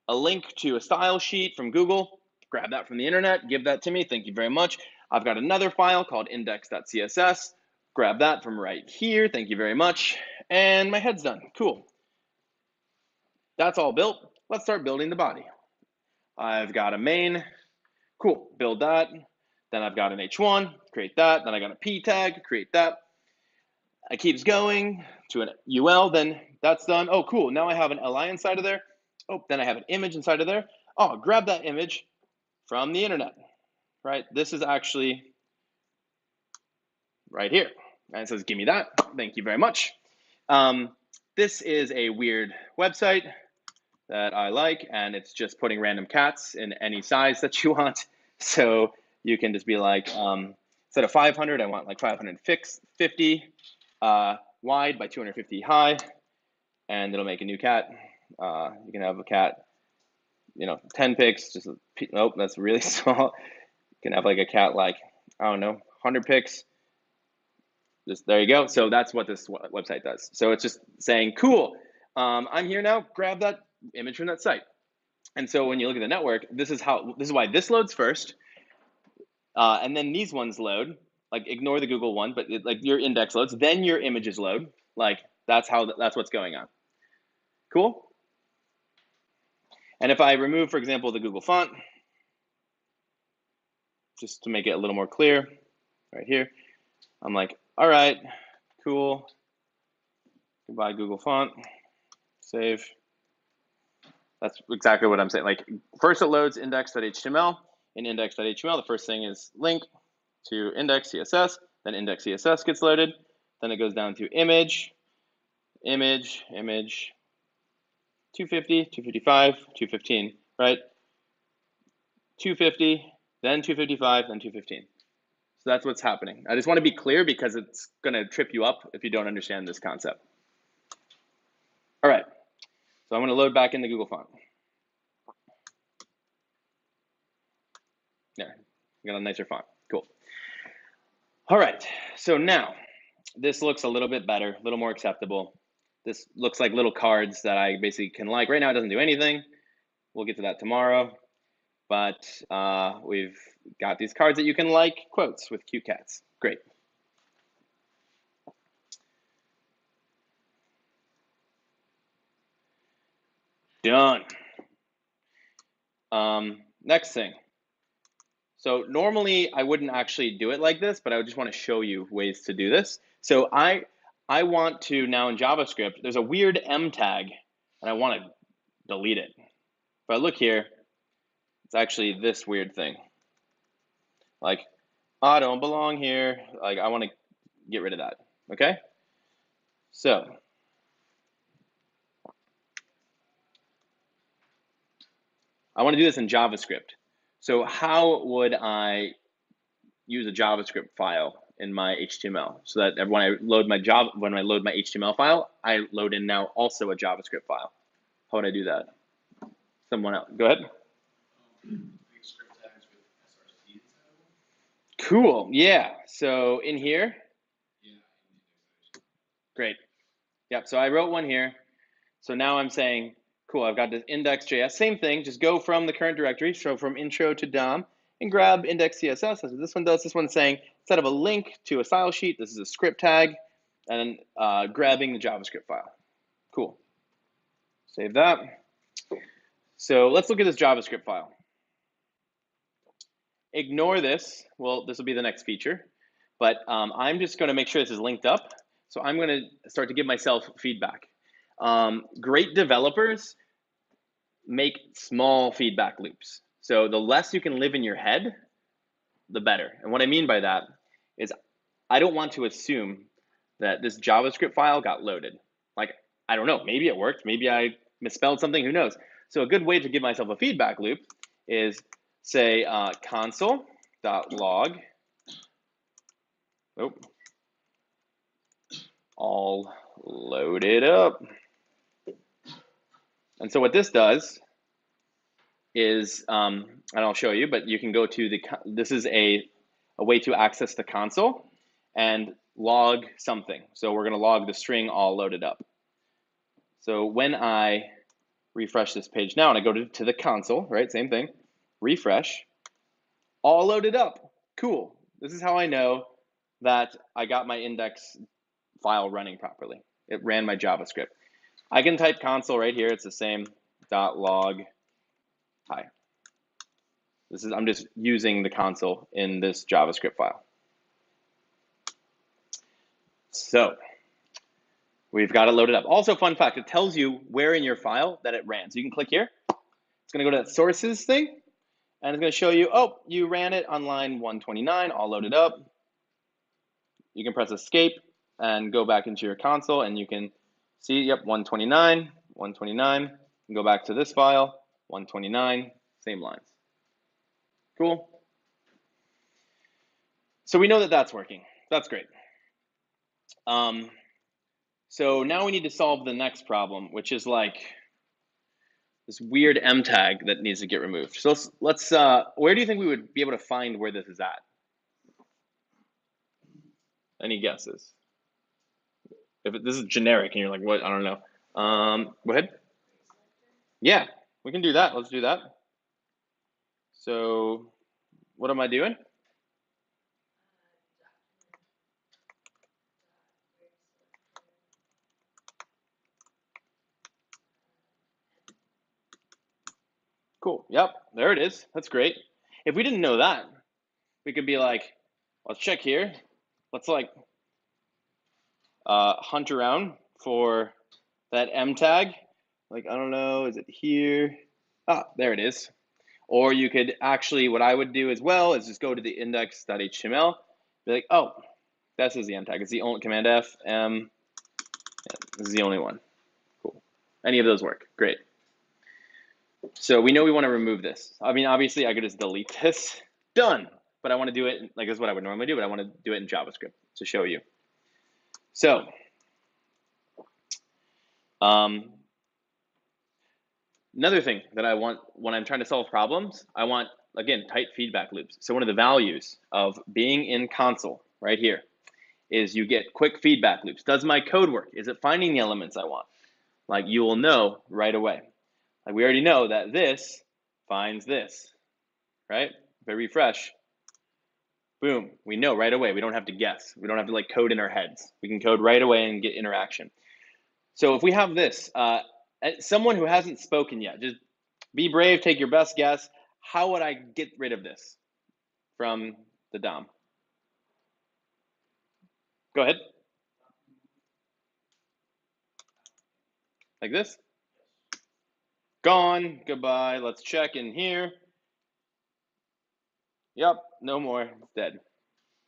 link to a style sheet from Google. Grab that from the internet, give that to me. Thank you very much. I've got another file called index.css. Grab that from right here. Thank you very much. And my head's done. Cool. That's all built. Let's start building the body. I've got a main. Cool. Build that. Then I've got an H1. Create that. Then I got a P tag. Create that. It keeps going to an UL. Then that's done. Oh, cool. Now I have an LI inside of there. Oh, then I have an image inside of there. Oh, grab that image from the internet, right? This is actually right here. And it says, give me that. Thank you very much. This is a weird website that I like, and it's just putting random cats in any size that you want. So you can just be like, instead of 500, I want like 550 wide by 250 high, and it'll make a new cat. You can have a cat, 10 pics, nope, that's really small. You can have like a cat like, I don't know, 100 pics. Just there you go. So that's what this website does. So it's just saying, cool, I'm here now, grab that image from that site. And so when you look at the network, this is why this loads first, and then these ones load. Like ignore the Google one, but like your index loads, then your images load. Like that's what's going on. Cool. And if I remove, for example, the Google font, just to make it a little more clear, right here, I'm like, all right, cool. Goodbye, Google font. Save. That's exactly what I'm saying. Like first it loads index.html. In index.html, the first thing is link to index.css. Then index.css gets loaded. Then it goes down to image, 250, 255, 215, right? 250, then 255, then 215. So that's what's happening. I just want to be clear because it's going to trip you up if you don't understand this concept. All right, so I'm going to load back in the Google font. There, got a nicer font. Cool. All right, so now this looks a little bit better, a little more acceptable. This looks like little cards that I basically can like. Right now it doesn't do anything. We'll get to that tomorrow. But we've got these cards that you can like quotes with cute cats. Great. Done. Next thing. So normally I wouldn't actually do it like this, but I just want to show you ways to do this. So I want to now in JavaScript, there's a weird M tag, and I want to delete it. If I look here, it's actually this weird thing. Like, I don't belong here. Like, I want to get rid of that. Okay? So I want to do this in JavaScript. So how would I use a JavaScript file in my HTML so that when I load my HTML file, I load in now also a JavaScript file? How would I do that? Someone else, go ahead. Script tags with SRC inside of them? Cool, yeah. So in here, Yeah, great. Yep, so I wrote one here. So now I'm saying, cool, I've got this index.js, same thing, just go from the current directory, so from intro to DOM, and grab index.css. That's what this one does. This one's saying, instead of a link to a style sheet, this is a script tag, and grabbing the JavaScript file. Cool. Save that. So let's look at this JavaScript file. Ignore this. Well, this will be the next feature. But I'm just going to make sure this is linked up. So I'm going to start to give myself feedback. Great developers make small feedback loops. So the less you can live in your head, the better. And what I mean by that is I don't want to assume that this JavaScript file got loaded. Like, I don't know, maybe it worked, maybe I misspelled something, who knows? So a good way to give myself a feedback loop is say console.log, all loaded up. And so what this does is, and I'll show you, but you can go to this is a way to access the console and log something. So we're going to log the string all loaded up. So when I refresh this page now and I go to the console, right, same thing, refresh, all loaded up. Cool. This is how I know that I got my index file running properly. It ran my JavaScript. I can type console right here. It's the same .log. Hi. I'm just using the console in this JavaScript file. So we've got it loaded up. Also, fun fact, it tells you where in your file that it ran. So you can click here. It's going to go to that sources thing, and it's going to show you, oh, you ran it on line 129, all loaded up. You can press escape and go back into your console, and you can see, yep, 129, 129, and go back to this file, 129, same lines. Cool. So we know that that's working. That's great. So now we need to solve the next problem, which is like this weird M tag that needs to get removed. So let's where do you think we would be able to find where this is at? Any guesses? If this is generic and you're like, what? I don't know. Go ahead. Yeah. We can do that. Let's do that. So what am I doing? Cool. Yep, there it is. That's great. If we didn't know that, we could be like, let's check here. Let's like hunt around for that M tag. Like, I don't know, is it here? Ah, there it is. Or you could actually, what I would do as well is just go to the index.html, be like, oh, this is the M tag. It's the only Command F, M. Yeah, this is the only one. Cool. Any of those work. Great. So we know we want to remove this. I mean, obviously, I could just delete this. Done. But I want to do it, like this is what I would normally do, but I want to do it in JavaScript to show you. So, another thing that I want when I'm trying to solve problems, I want, again, tight feedback loops. So one of the values of being in console right here is you get quick feedback loops. Does my code work? Is it finding the elements I want? Like you will know right away. Like we already know that this finds this, right? If I refresh, boom, we know right away. We don't have to guess. We don't have to like code in our heads. We can code right away and get interaction. So if we have this, someone who hasn't spoken yet, just be brave, take your best guess. How would I get rid of this from the DOM? Go ahead. Like this? Gone, goodbye, let's check in here. Yep, no more, it's dead.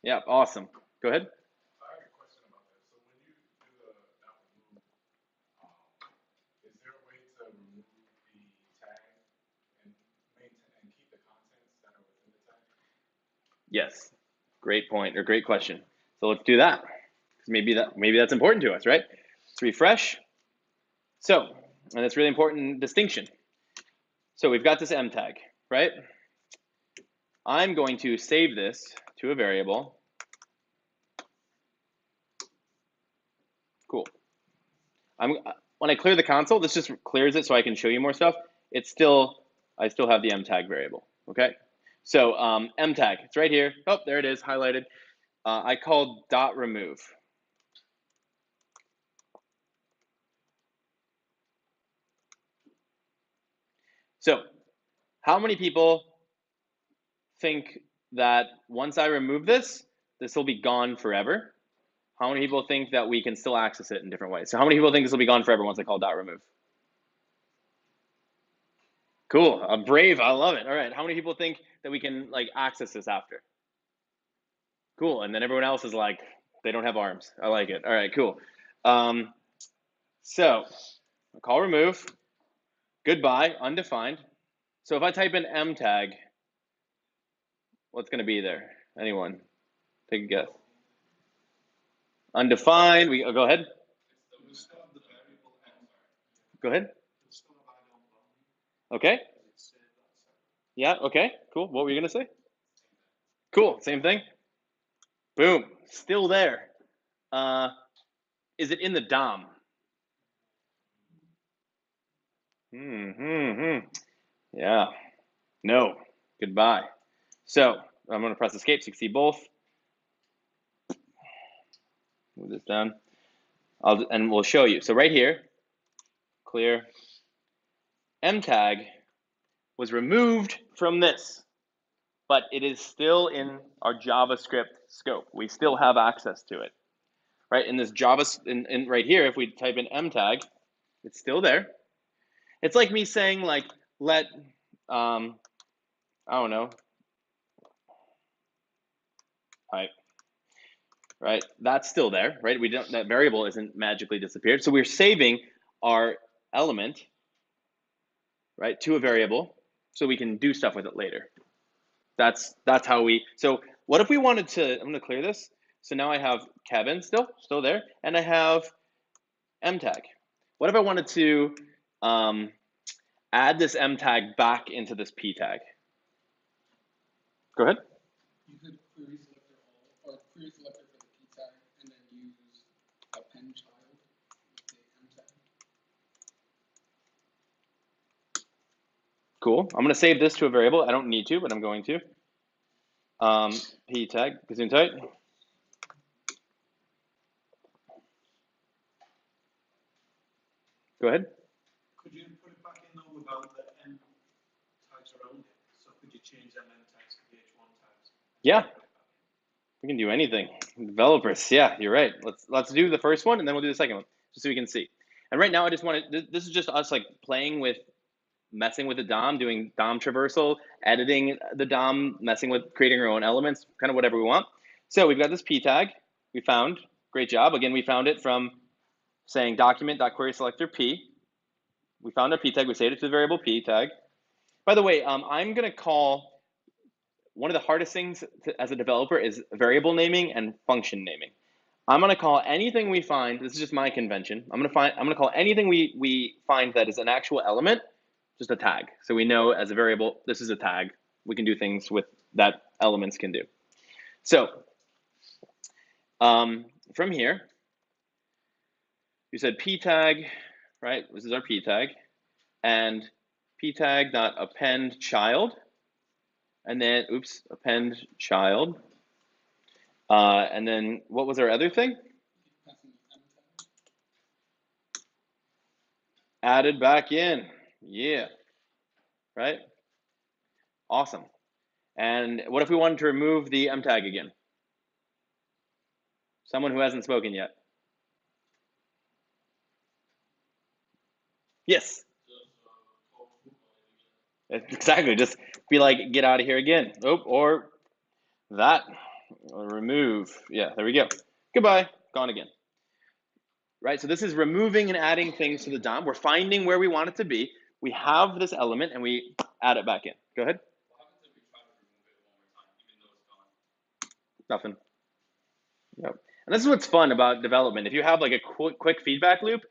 Yep, awesome. Go ahead. I have a question about that. So when you do the not remove, is there a way to remove the tag and maintain and keep the contents that are within the tag? Yes, great point or great question. So let's do that. Maybe that's important to us, right? Let's refresh. So, and it's really important distinction. So we've got this M tag, right? I'm going to save this to a variable. Cool. When I clear the console, this just clears it so I can show you more stuff. I still have the M tag variable, okay? So M tag, it's right here. Oh, there it is, highlighted. I called .remove. So how many people think that once I remove this, this will be gone forever? How many people think that we can still access it in different ways? So how many people think this will be gone forever once I call .remove? Cool, brave, I love it. All right, how many people think that we can like access this after? Cool, and then everyone else is like, they don't have arms. I like it. All right, cool. So call remove, goodbye, undefined. So if I type in M tag, what's gonna be there? Anyone? Take a guess. Undefined, go ahead. Go ahead. Okay. Yeah, okay, cool. What were you gonna say? Cool, same thing. Boom, still there. Is it in the DOM? Yeah, no, goodbye. So I'm gonna press escape so you can see both. Move this down. And we'll show you. So right here, clear. M tag was removed from this, but it is still in our JavaScript scope. We still have access to it, right? In this Java, in right here, if we type in M tag, it's still there. It's like me saying like, let, I don't know, type, right? That's still there, right? We don't, that variable isn't magically disappeared. So we're saving our element, right, to a variable so we can do stuff with it later. That's how we, so what if we wanted to, I'm gonna clear this. So now I have Kevin still there, and I have M tag. What if I wanted to add this M tag back into this P tag? Go ahead. You could query selector all, or query selector for the P tag, and then use append child with the M tag. Cool. I'm gonna save this to a variable. I don't need to, but I'm going to. P tag, gesundheit. Go ahead. Could you put it back in though without the M tags around it? So could you change them M tags to the H1 tags? Yeah, we can do anything. Developers, yeah, you're right. Let's do the first one and then we'll do the second one, just so we can see. And right now I just want to, this is just us like playing with, messing with the DOM, doing DOM traversal, editing the DOM, messing with creating our own elements, kind of whatever we want. So we've got this P tag we found, great job. Again, we found it from saying document.querySelector P. We found our P tag, we saved it to the variable P tag. By the way, I'm gonna call, one of the hardest things as a developer is variable naming and function naming. I'm gonna call anything we find, this is just my convention, I'm gonna call anything we find that is an actual element, just a tag. So we know as a variable, this is a tag. We can do things with that elements can do. So from here, you said P tag, right? This is our P tag, and P tag dot append child, and then append child, and then what was our other thing? Added back in, yeah, right? Awesome. And what if we wanted to remove the M tag again? Someone who hasn't spoken yet. Yes. Exactly. Just be like, get out of here again. Oh, or that. Or remove. Yeah, there we go. Goodbye. Gone again. Right. So this is removing and adding things to the DOM. We're finding where we want it to be. We have this element and we add it back in. Go ahead. What happens if we try to remove it one more time, even though it's gone? Nothing. Yep. And this is what's fun about development. If you have like a quick feedback loop,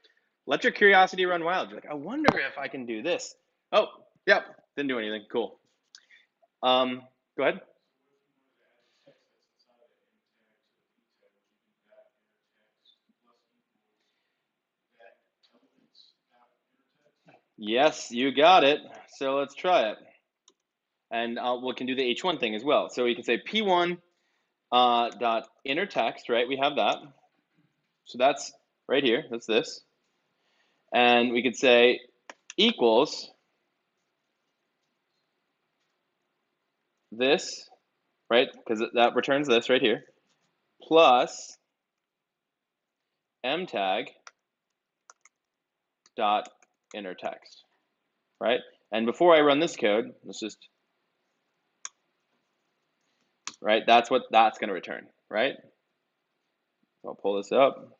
let your curiosity run wild. You're like, I wonder if I can do this. Oh, yep, didn't do anything. Cool. Go ahead. Yes, you got it. So let's try it. And we can do the H1 thing as well. So we can say P1 dot inner text, right? We have that. So that's right here. That's this. And we could say equals this, right? Because that returns this right here, plus M tag dot inner text, right? And before I run this code, let's just, right? That's what that's going to return, right? So I'll pull this up.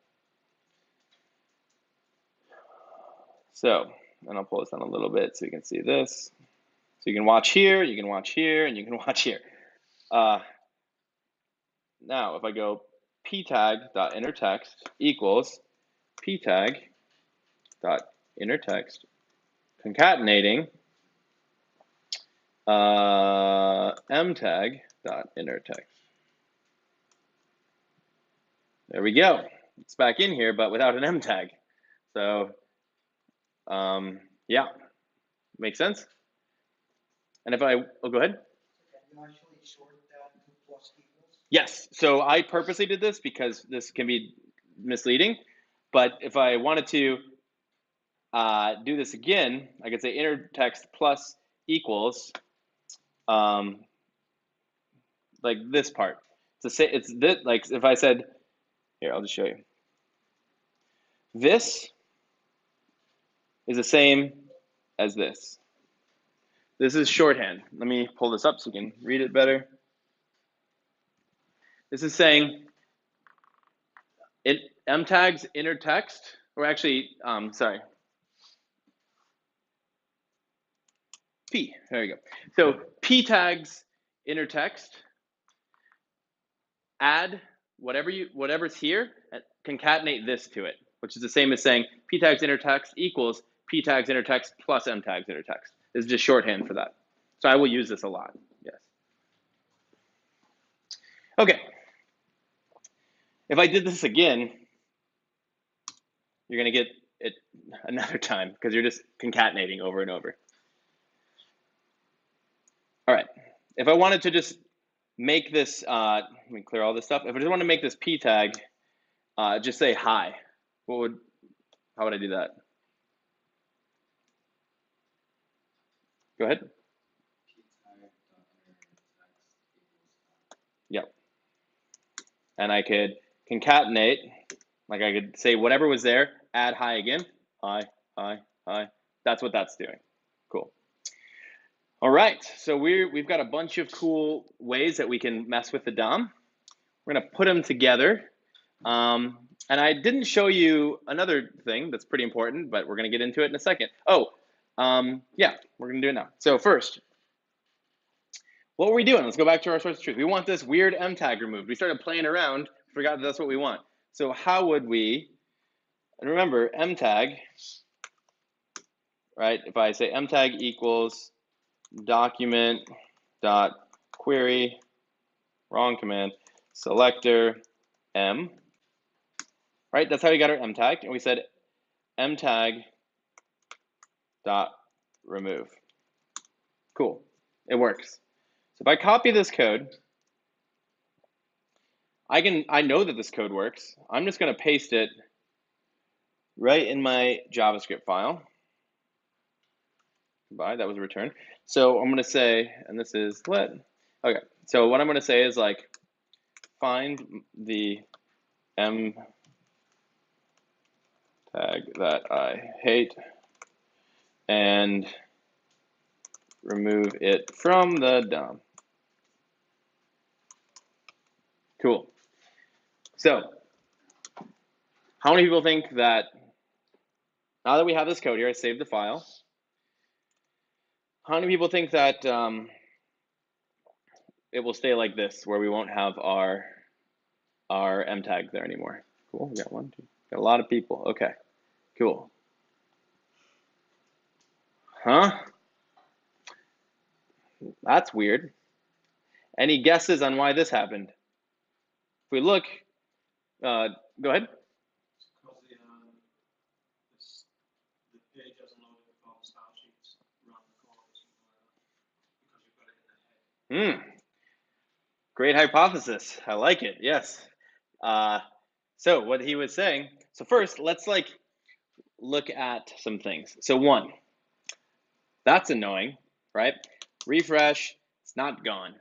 So, and I'll pull this down a little bit so you can see this. So you can watch here, you can watch here, and you can watch here. Now, if I go ptag.innerText equals ptag.innerText concatenating mtag.innerText. There we go. It's back in here, but without an M tag. So, yeah, makes sense. And if I, oh, go ahead. Can you actually short that to plus equals? Yes. So I purposely did this because this can be misleading. But if I wanted to do this again, I could say inner text plus equals, like this part. It's this, like if I said, here, I'll just show you. This is the same as this. This is shorthand. Let me pull this up so you can read it better. This is saying M tags inner text, or actually, sorry, P. There you go. So P tags inner text. Add whatever's here, and concatenate this to it, which is the same as saying P tags inner text equals P tags inner text plus M tags inner text. This is just shorthand for that. So I will use this a lot. Yes. Okay. If I did this again, you're going to get it another time because you're just concatenating over and over. if I wanted to just make this, let me clear all this stuff. If I just want to make this p tag, just say hi. How would I do that? Go ahead. Yep. And I could concatenate, like I could say whatever was there, add hi again. Hi, hi, hi. That's what that's doing. Cool. All right, so we've got a bunch of cool ways that we can mess with the DOM. We're gonna put them together. And I didn't show you another thing that's pretty important, but we're gonna get into it in a second. Yeah, we're gonna do it now. So first, what were we doing? Let's go back to our source of truth. We want this weird M tag removed. We started playing around, forgot that that's what we want. So how would we, and remember M tag, right? If I say M tag equals document dot query, wrong command, selector M, right? That's how we got our M tag. And we said M tag dot remove. Cool, it works. So if I copy this code, I know that this code works. I'm just gonna paste it right in my JavaScript file. Goodbye, that was a return. So I'm gonna say, and this is let, okay. So what I'm gonna say is like, find the M tag that I hate and remove it from the DOM. Cool. So how many people think that now that we have this code here, I saved the file. How many people think that it will stay like this, where we won't have our M tags there anymore? Cool, we got one, two, got a lot of people. Okay, cool. Huh? That's weird. Any guesses on why this happened? If we look, go ahead. Because the page doesn't load the phone style sheets run the calls because you put it in the head. Great hypothesis. I like it. Yes. So what he was saying. So first, let's like look at some things. So one, that's annoying, right? Refresh. It's not gone.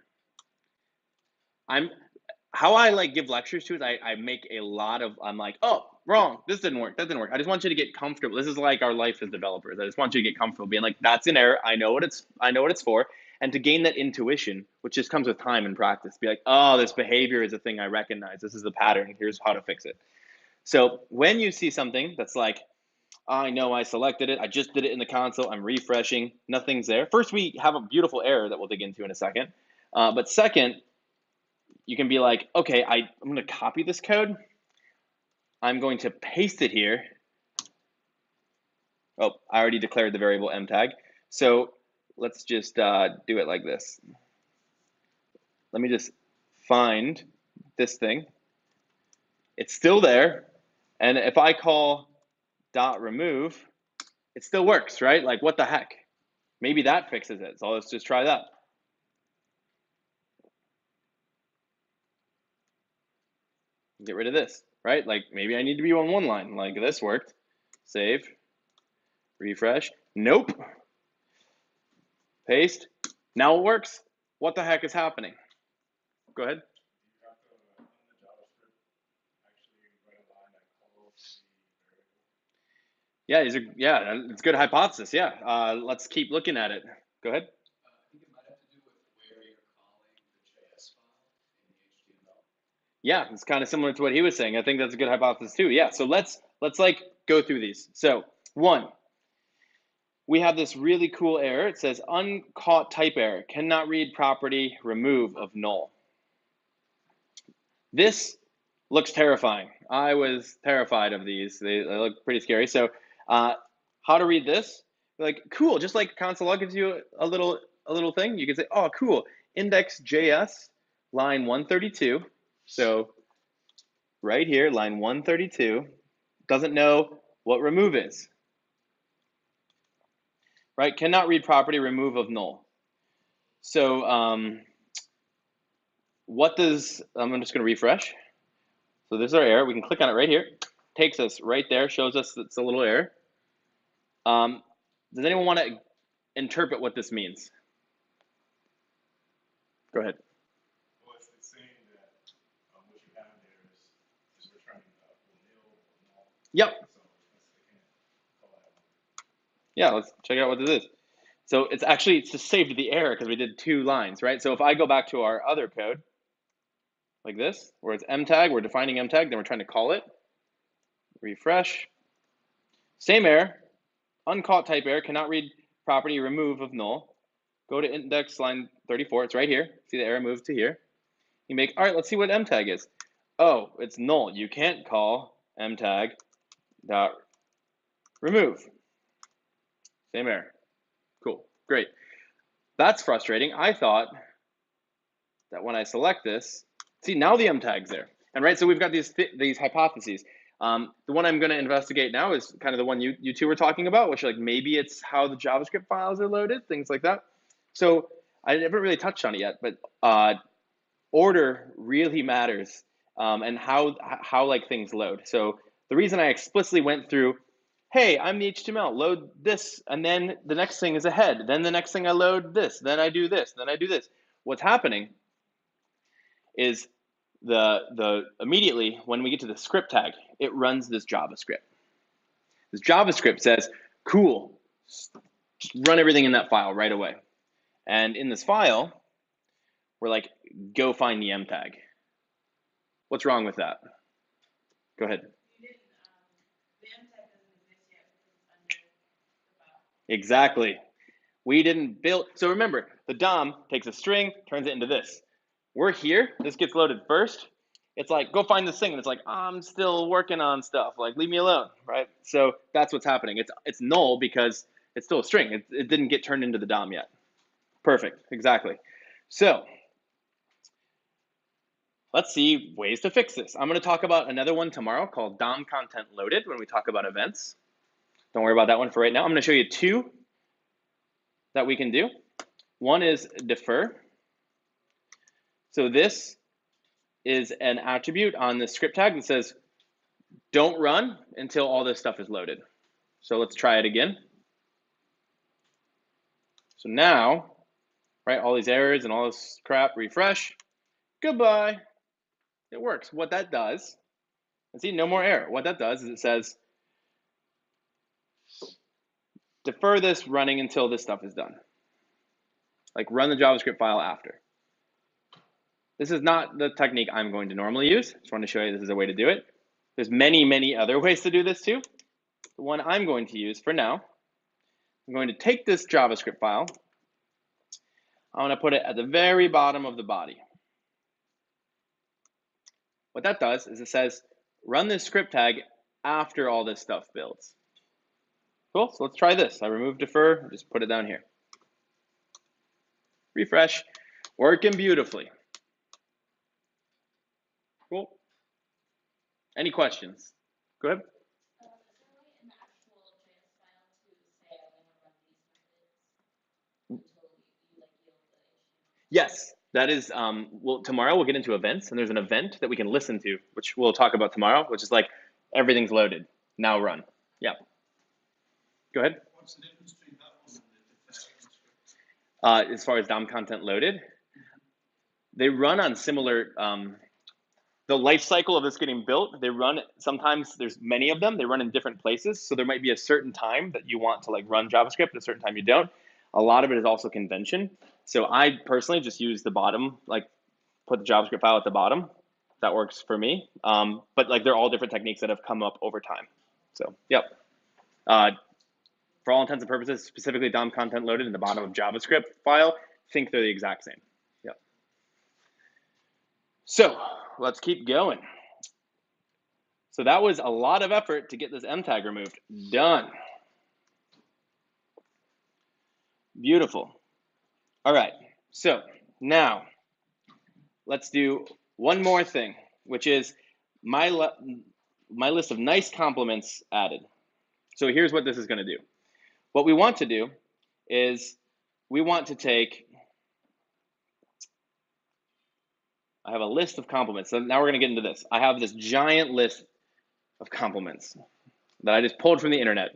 How I like give lectures to is I make a lot of, I'm like, oh, wrong, this didn't work, that didn't work. I just want you to get comfortable. This is like our life as developers. I just want you to get comfortable being like, that's an error. I know what it's for. And to gain that intuition, which just comes with time and practice, be like, oh, this behavior is a thing I recognize. This is the pattern. Here's how to fix it. So when you see something that's like, I know I selected it, I just did it in the console, I'm refreshing, nothing's there. First, we have a beautiful error that we'll dig into in a second. But second, you can be like, okay, I'm going to copy this code. I'm going to paste it here. Oh, I already declared the variable M tag. So let's just do it like this. Let me just find this thing. It's still there. And if I call dot remove, it still works, right? Like, what the heck? Maybe that fixes it. So let's just try that. Get rid of this, right? Like, maybe I need to be on one line. Like, this worked. Save. Refresh. Nope. Paste. Now it works. What the heck is happening? Go ahead. You have to, on the JavaScript, actually write a line that calls the variable. Yeah, it's a good hypothesis. Yeah. Let's keep looking at it. Go ahead. I think it might have to do with where you're calling the JS file in the HTML. Yeah, it's kind of similar to what he was saying. I think that's a good hypothesis too. Yeah. So let's like go through these. So one, we have this really cool error. It says uncaught type error, cannot read property, remove of null. This looks terrifying. I was terrified of these. They look pretty scary. So how to read this? Like, cool, just like console log gives you a little thing. You can say, oh, cool, index.js, line 132. So right here, line 132, doesn't know what remove is. Right, cannot read property, remove of null. So what does, I'm just going to refresh. So this is our error. We can click on it right here. Takes us right there, shows us it's a little error. Does anyone want to interpret what this means? Go ahead. Well, it's saying that what you have there is returning nil or null. Yep. So they can't call that one. Yeah, let's check out what this is. So it's just saved the error because we did 2 lines, right? So if I go back to our other code, like this, where it's mtag, we're defining mtag, then we're trying to call it. Refresh. Same error, uncaught type error, cannot read property remove of null. Go to index line 34, it's right here. See the error move to here. You make, all right, let's see what mtag is. Oh, it's null. You can't call mtag dot remove. Same error. Cool, great. That's frustrating. I thought that when I select this, see now the mtag's there. And right, so we've got these hypotheses. The one I'm going to investigate now is kind of the one you two were talking about, which like maybe it's how the JavaScript files are loaded, things like that. So I haven't really touched on it yet, but order really matters, and how like things load. So the reason I explicitly went through, hey, I'm the HTML, load this, and then the next thing is a head, then the next thing I load this, then I do this, then I do this. What's happening is the immediately when we get to the script tag, it runs this JavaScript. This JavaScript says, cool, just run everything in that file right away. And in this file, we're like, go find the mtag. What's wrong with that? Go ahead. You didn't, the mtag doesn't exist yet because it's under the file. Exactly. We didn't build, so remember, the DOM takes a string, turns it into this. We're here, this gets loaded first. It's like, go find this thing, and it's like, I'm still working on stuff, like, leave me alone, right? So that's what's happening. It's null because it's still a string. It didn't get turned into the DOM yet. Perfect, exactly. So let's see ways to fix this. I'm gonna talk about another one tomorrow called DOM content loaded when we talk about events. Don't worry about that one for right now. I'm gonna show you 2 that we can do. One is defer. So this is an attribute on the script tag that says, don't run until all this stuff is loaded. So let's try it again. So now, right, all these errors and all this crap, refresh, goodbye. It works. What that does, and see, no more error. What that does is it says, defer this running until this stuff is done. Like run the JavaScript file after. This is not the technique I'm going to normally use. Just want to show you this is a way to do it. There's many, many other ways to do this too. The one I'm going to use for now, I'm going to take this JavaScript file. I'm going to put it at the very bottom of the body. What that does is it says, run this script tag after all this stuff builds. Cool, so let's try this. I remove defer, just put it down here. Refresh, working beautifully. Cool. Any questions? Go ahead. Is there a way in the actual JS file to say I'm going to run these methods until you like yield the HTML? Yes, that is, well, tomorrow we'll get into events, and there's an event that we can listen to, which we'll talk about tomorrow, which is like, everything's loaded, now run. Yeah. Go ahead. What's the difference between that one and the script? As far as DOM content loaded, they run on similar, the life cycle of this getting built, they run, sometimes there's many of them, they run in different places. So there might be a certain time that you want to like run JavaScript, and a certain time you don't. A lot of it is also convention. So I personally just use the bottom, like put the JavaScript file at the bottom. That works for me. But like they're all different techniques that have come up over time. So, yep. For all intents and purposes, specifically DOM content loaded in the bottom of JavaScript file, think they're the exact same. Yep. So let's keep going. So that was a lot of effort to get this mtag removed. Done. Beautiful. All right, so now let's do one more thing, which is my list of nice compliments added. So here's what this is going to do. What we want to do is we want to take I have a list of complements. So now we're going to get into this. I have this giant list of complements that I just pulled from the internet,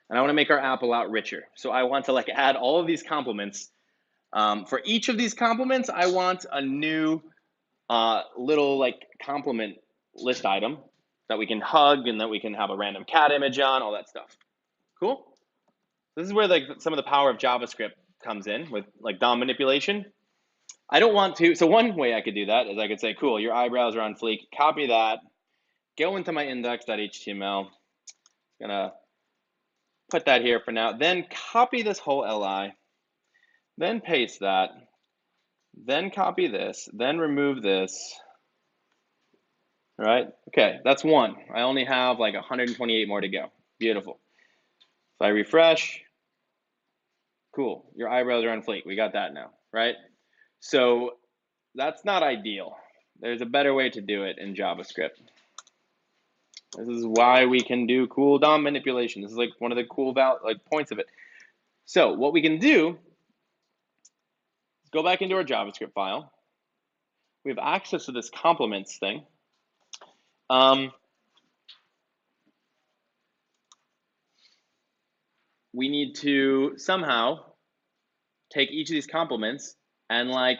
and I want to make our app a lot richer. So I want to like add all of these complements. For each of these complements, I want a new little like complement list item that we can hug and that we can have a random cat image on, all that stuff. Cool? This is where like some of the power of JavaScript comes in with like DOM manipulation. I don't want to, so one way I could do that is I could say, cool, your eyebrows are on fleek, copy that, go into my index.html, gonna put that here for now, then copy this whole li, then paste that, then copy this, then remove this, all right? Okay, that's one. I only have like 128 more to go. Beautiful. If I refresh, cool, your eyebrows are on fleek. We got that now, right? So that's not ideal. There's a better way to do it in JavaScript. This is why we can do cool DOM manipulation. This is like one of the cool points of it. So what we can do is go back into our JavaScript file. We have access to this complements thing. We need to somehow take each of these complements and like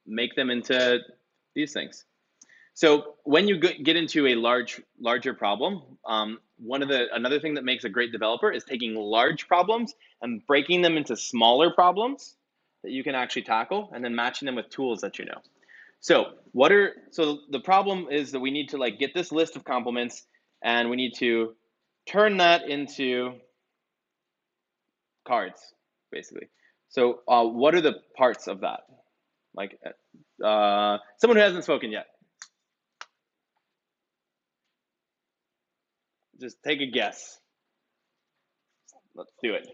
make them into these things. So when you get into a larger problem, another thing that makes a great developer is taking large problems and breaking them into smaller problems that you can actually tackle, and then matching them with tools that you know. So the problem is that we need to like get this list of complements, and we need to turn that into cards, basically. So what are the parts of that? Like someone who hasn't spoken yet. Just take a guess. Let's do it.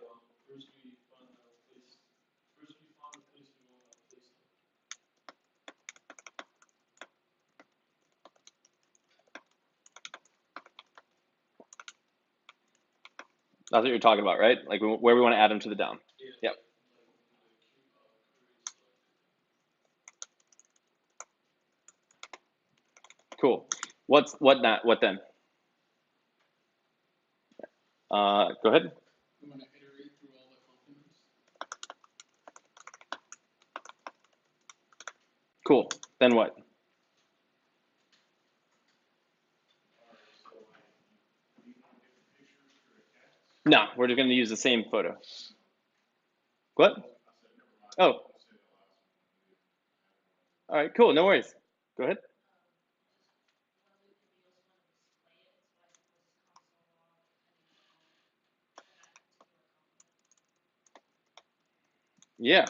That's what you're talking about, right? Like where we want to add them to the DOM. Yep. Cool. What then? Go ahead. We want to iterate through all the complements. Cool. Then what? No, we're just going to use the same photo. What? Oh. All right, cool. No worries. Go ahead. Yeah.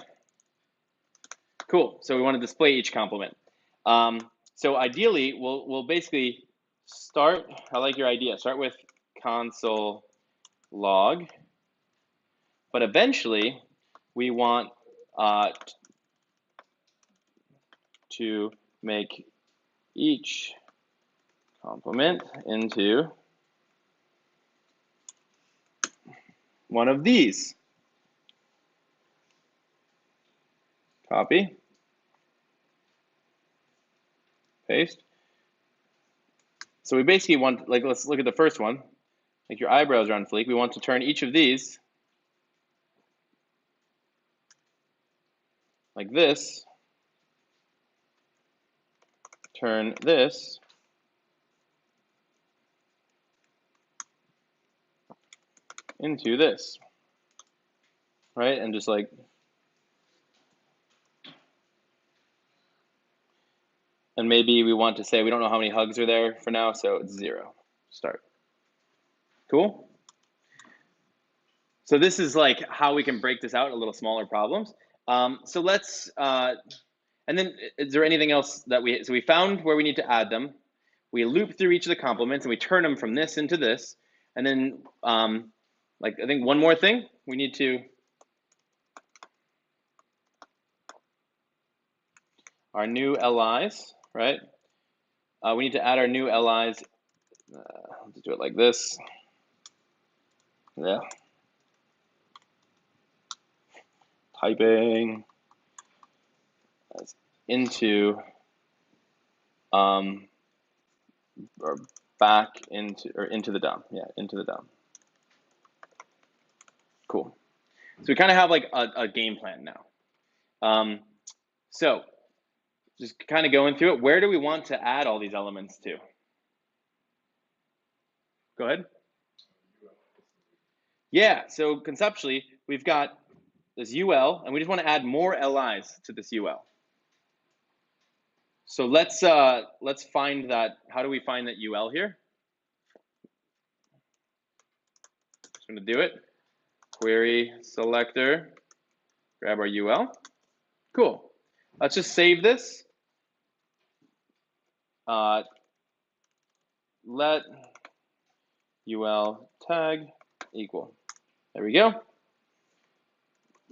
Cool. So we want to display each complement. So ideally, we'll basically start. I like your idea. Start with console log, but eventually we want to make each complement into one of these. Copy, paste. So we basically want, like, let's look at the first one. Like your eyebrows are on fleek. We want to turn each of these like this. Turn this into this, right? And just like, and maybe we want to say we don't know how many hugs are there for now, so it's 0. Start. Cool? So this is like how we can break this out into little smaller problems. So let's, and then is there anything else that so we found where we need to add them. We loop through each of the complements and we turn them from this into this. And then like I think one more thing, we need to, our new LIs, right? We need to add our new LIs. Let's do it like this. Yeah. Typing into or back into the DOM. Yeah, into the DOM. Cool. So we kind of have like a game plan now. So just kind of going through it. Where do we want to add all these elements to? Go ahead. Yeah, so conceptually, we've got this UL, and we just want to add more LIs to this UL. So let's find that. How do we find that UL here? Just going to do it. Query selector, grab our UL. Cool. Let's just save this. Let UL tag equal. There we go.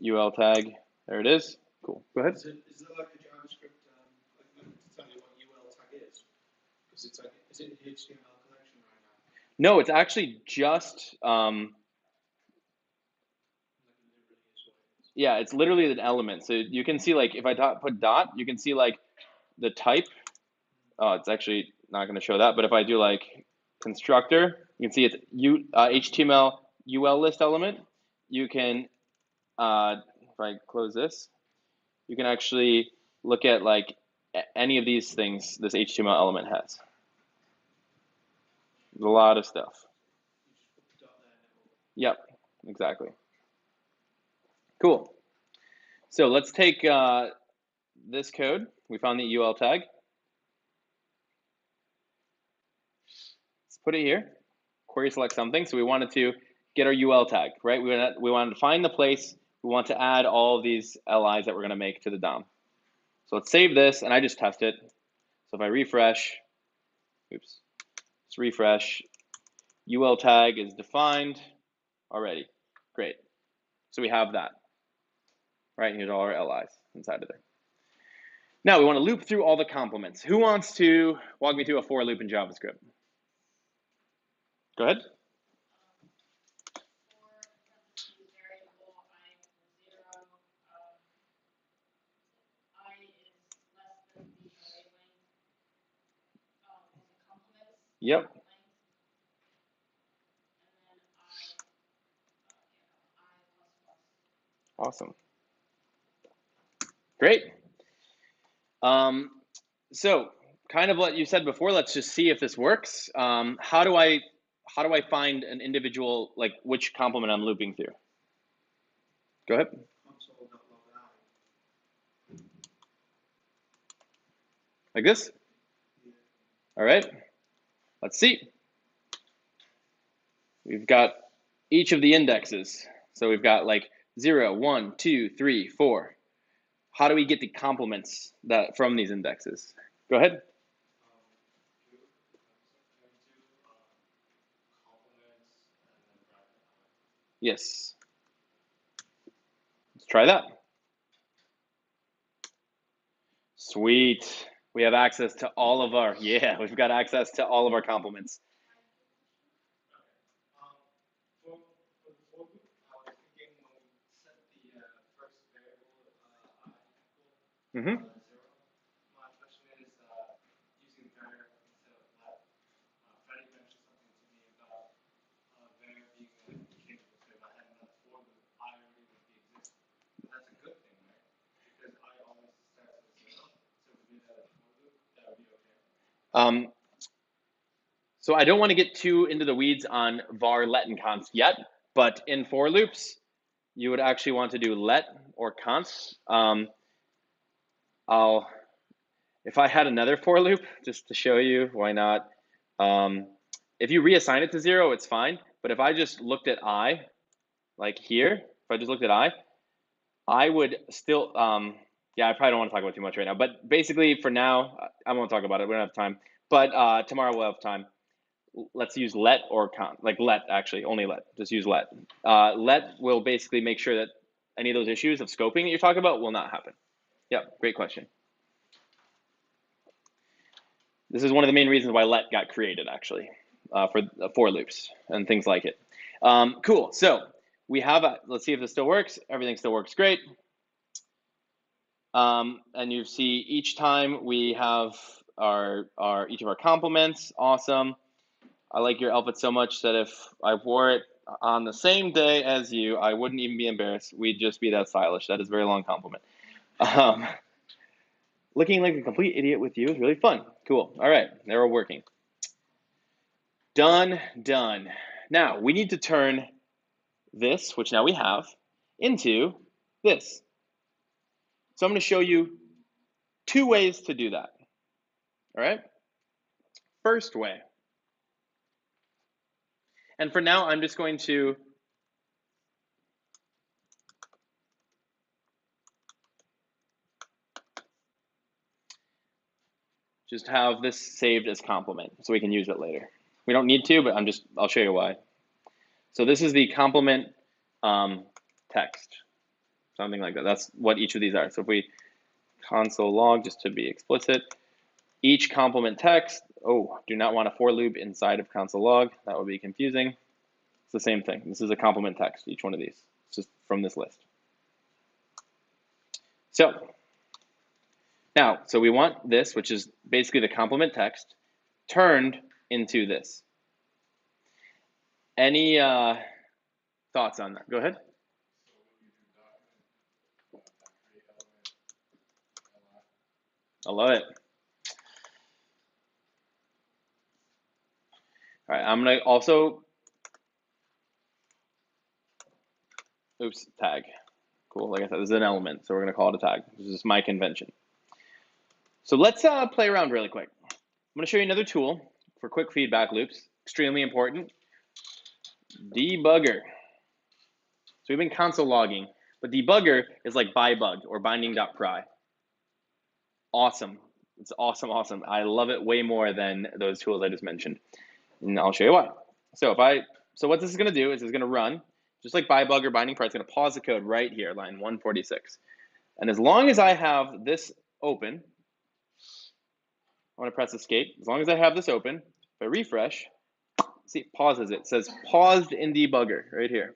UL tag. There it is. Cool. Go ahead. Is it like a JavaScript, like to tell you what UL tag is? Because it's like, is it an HTML collection right now? No, it's actually just yeah, it's literally an element. So you can see, like, if I put dot, you can see like the type. Oh, it's actually not going to show that. But if I do like constructor, you can see it's HTML UL list element. You can, if I close this, you can actually look at like any of these things this HTML element has. There's a lot of stuff. Yep, exactly. Cool. So let's take this code. We found the UL tag. Let's put it here. Query select something. So we wanted to get our UL tag, right? We wanted to find the place. We want to add all of these LIs that we're going to make to the DOM. So let's save this, and I just test it. So if I refresh, oops, let's refresh. UL tag is defined already. Great. So we have that. Right, and here's all our LIs inside of there. Now we want to loop through all the complements. Who wants to walk me through a for loop in JavaScript? Go ahead. Yep. Awesome. Great. So kind of what you said before, let's just see if this works. How do I find an individual, like which complement I'm looping through? Go ahead. Like this? All right. Let's see. We've got each of the indexes. So we've got like 0, 1, 2, 3, 4. How do we get the complements that from these indexes? Go ahead. Yes. Let's try that. Sweet. We have access to all of our, yeah, we've got access to all of our complements. Mm-hmm. My question is using var instead of let. Freddie mentioned something to me about var being interchangeable. So if I had another for loop, I already would be existing. But that's a good thing, right? Because I always start with 0. So if we did that for loop, that would be okay. So I don't want to get too into the weeds on var, let, and const yet, but in for loops, you would actually want to do let or const. If I had another for loop, just to show you, why not? If you reassign it to 0, it's fine. But if I just looked at I, like here, if I just looked at I would still, yeah, I probably don't want to talk about it too much right now. But basically, for now, I won't talk about it. We don't have time. But tomorrow we'll have time. Let's use let or const, like let, actually, only let. Just use let. Let will basically make sure that any of those issues of scoping that you're talking about will not happen. Yeah, great question. This is one of the main reasons why let got created, actually, for loops and things like it. Cool. So we have let's see if this still works. Everything still works great. And you see each time we have each of our complements. Awesome. I like your outfit so much that if I wore it on the same day as you, I wouldn't even be embarrassed. We'd just be that stylish. That is a very long compliment. Looking like a complete idiot with you is really fun. Cool. All right, now we're working. Done, done. Now we need to turn this, which now we have, into this. So I'm going to show you 2 ways to do that. All right? First way. And for now, I'm just going to just have this saved as complement so we can use it later. We don't need to, but I'll show you why. So this is the complement text, something like that. That's what each of these are. So if we console log, just to be explicit, each complement text, do not want a for loop inside of console log. That would be confusing. It's the same thing. This is a complement text, each one of these. It's just from this list. So now, so we want this, which is basically the complement text, turned into this. Any thoughts on that? Go ahead. I love it. All right, I'm gonna also, tag. Cool, like I said, this is an element, so we're gonna call it a tag. This is my convention. So let's play around really quick. I'm gonna show you another tool for quick feedback loops, extremely important. Debugger. So we've been console logging, but debugger is like bybug or binding.pry. Awesome. It's awesome, awesome. I love it way more than those tools I just mentioned. And I'll show you why. So what this is gonna do is it's gonna run, just like bybug or binding.pry, it's gonna pause the code right here, line 146. And as long as I have this open, I'm gonna press escape. As long as I have this open, if I refresh, see, it pauses it. It says paused in debugger right here. And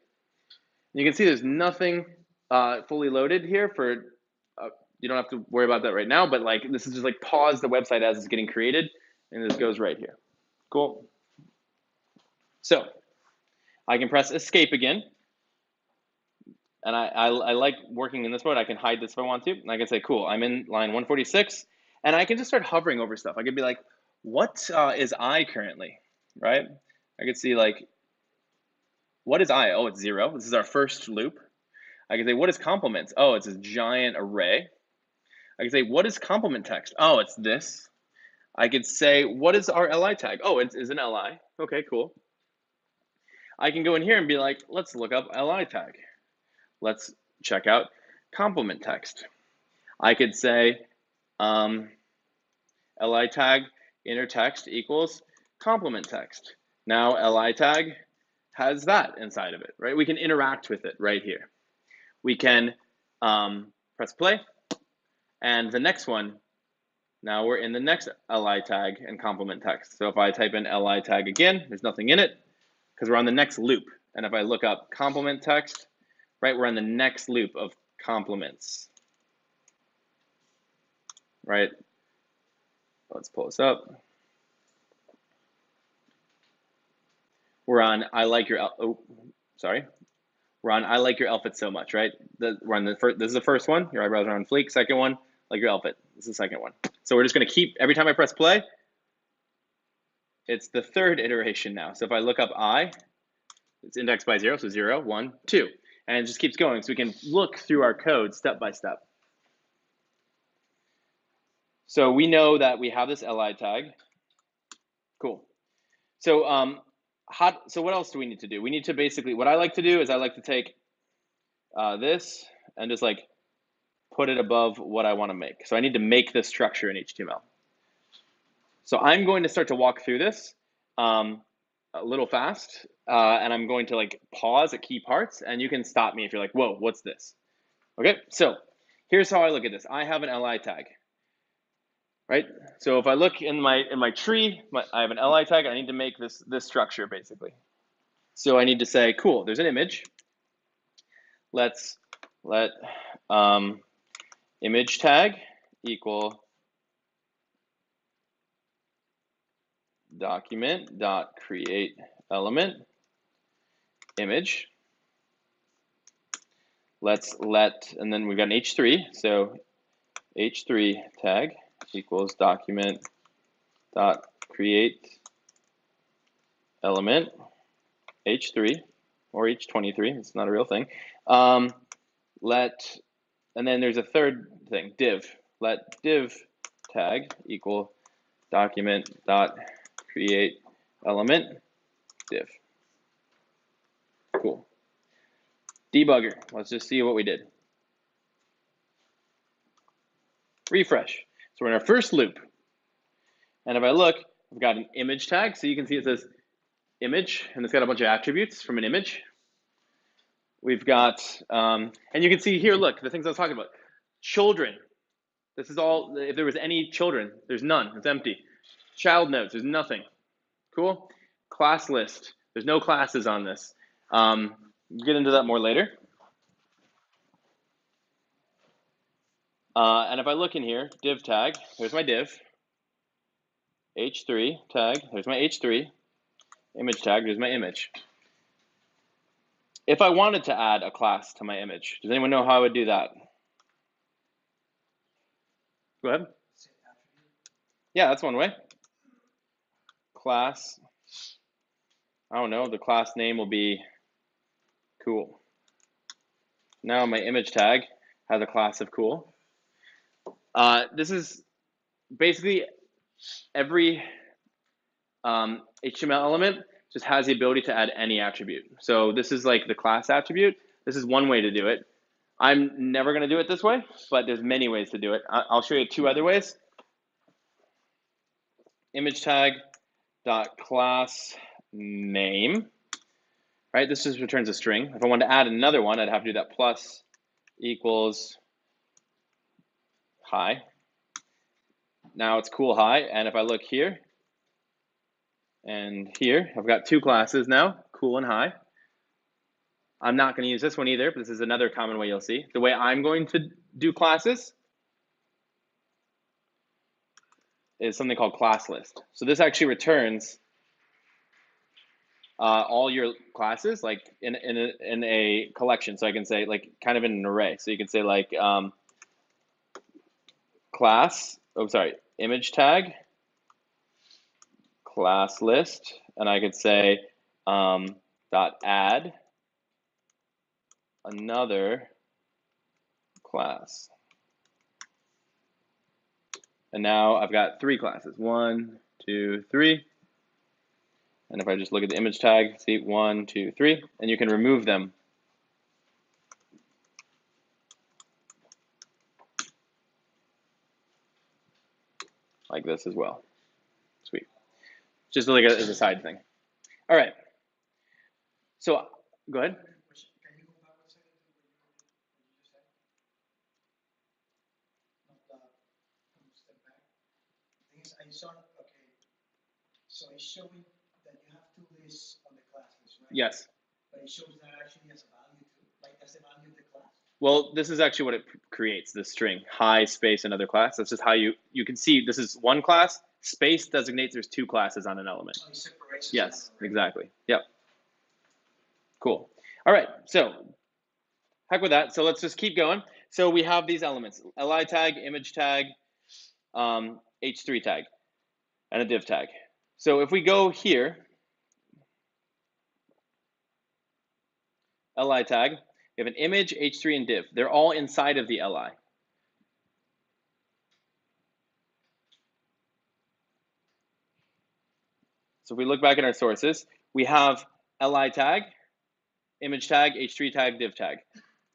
you can see there's nothing fully loaded here for, you don't have to worry about that right now, but like this is just like pause the website as it's getting created, and this goes right here. Cool. So I can press escape again. And I like working in this mode. I can hide this if I want to. And I can say, cool, I'm in line 146. And I can just start hovering over stuff. I could be like, what is I currently, right? I could see like, what is I? Oh, it's 0. This is our first loop. I can say, what is complements? Oh, it's a giant array. I can say, what is complement text? Oh, it's this. I could say, what is our li tag? Oh, it's an li. Okay, cool. I can go in here and be like, let's look up li tag. Let's check out complement text. I could say li tag inner text equals complement text. Now li tag has that inside of it, right? We can interact with it right here. We can press play, and the next one, now we're in the next li tag and complement text. So if I type in li tag again, there's nothing in it because we're on the next loop. And if I look up complement text, right, we're on the next loop of complements, right? Let's pull this up. We're on I like your, we're on I like your outfit so much, right? We're on the first, this is the first one, your eyebrows are on fleek. Second one, like your outfit. This is the second one. So we're just gonna keep, every time I press play, it's the third iteration now. So if I look up I, it's indexed by 0, so 0, 1, 2. And it just keeps going, so we can look through our code step by step. So we know that we have this li tag. Cool. So so what else do we need to do? We need to basically, what I like to do is I like to take this and just like put it above what I want to make. So I need to make this structure in HTML. So I'm going to start to walk through this a little fast, and I'm going to like pause at key parts, and you can stop me if you're like, whoa, what's this? Okay, so here's how I look at this. I have an li tag, right? So if I look in my tree, I have an li tag. I need to make this structure basically. So I need to say, cool, there's an image. Let's let image tag equal document dot create element image. And then we've got an h3, so h3 tag equals document dot create element h3 or h23. It's not a real thing. And then there's a third thing, div. Let div tag equal document dot create element div. Cool. Debugger. Let's just see what we did. Refresh. So we're in our first loop. And if I look, we've got an image tag. So you can see it says image, and it's got a bunch of attributes from an image. We've got, and you can see here, look, the things I was talking about. Children. This is all, if there was any children, there's none. It's empty. Child nodes, there's nothing. Cool. Class list. There's no classes on this. We'll get into that more later. And if I look in here, div tag, there's my div. H3 tag, there's my H3. Image tag, there's my image. If I wanted to add a class to my image, does anyone know how I would do that? Go ahead. Yeah, that's one way. Class, I don't know, the class name will be cool. Now my image tag has a class of cool. This is basically every HTML element just has the ability to add any attribute. So this is like the class attribute. This is one way to do it. I'm never going to do it this way, but there's many ways to do it. I'll show you two other ways. Image tag dot class name, right? This just returns a string. If I wanted to add another one, I'd have to do that plus equals hi. Now it's cool hi, and if I look here and here, I've got two classes now, cool and hi. I'm not going to use this one either, but this is another common way you'll see. The way I'm going to do classes is something called class list. So this actually returns all your classes like in a collection. So I can say like kind of in an array. So you can say like image tag, class list, and I could say dot add another class. And now I've got three classes, 1, 2, 3. And if I just look at the image tag, see 1, 2, 3, and you can remove them. Like this as well. Sweet. Just like as a side thing. All right. So go ahead. Can you go back a second to what you just said? Not step back. Thing is, I saw, okay, so it's showing that you have two lists on the class list, right? Yes. But it shows that actually as a value too, like as the value of the class. Well, this is actually what it creates, the string, hi, space, another class. That's just how you can see this is one class, space designates there's two classes on an element. Oh, it separates. Yes, exactly. Yep. Cool. All right, so heck with that. So let's just keep going. So we have these elements, li tag, image tag, h3 tag, and a div tag. So if we go here, li tag, we have an image, h3, and div. They're all inside of the li. So if we look back at our sources, we have li tag, image tag, h3 tag, div tag.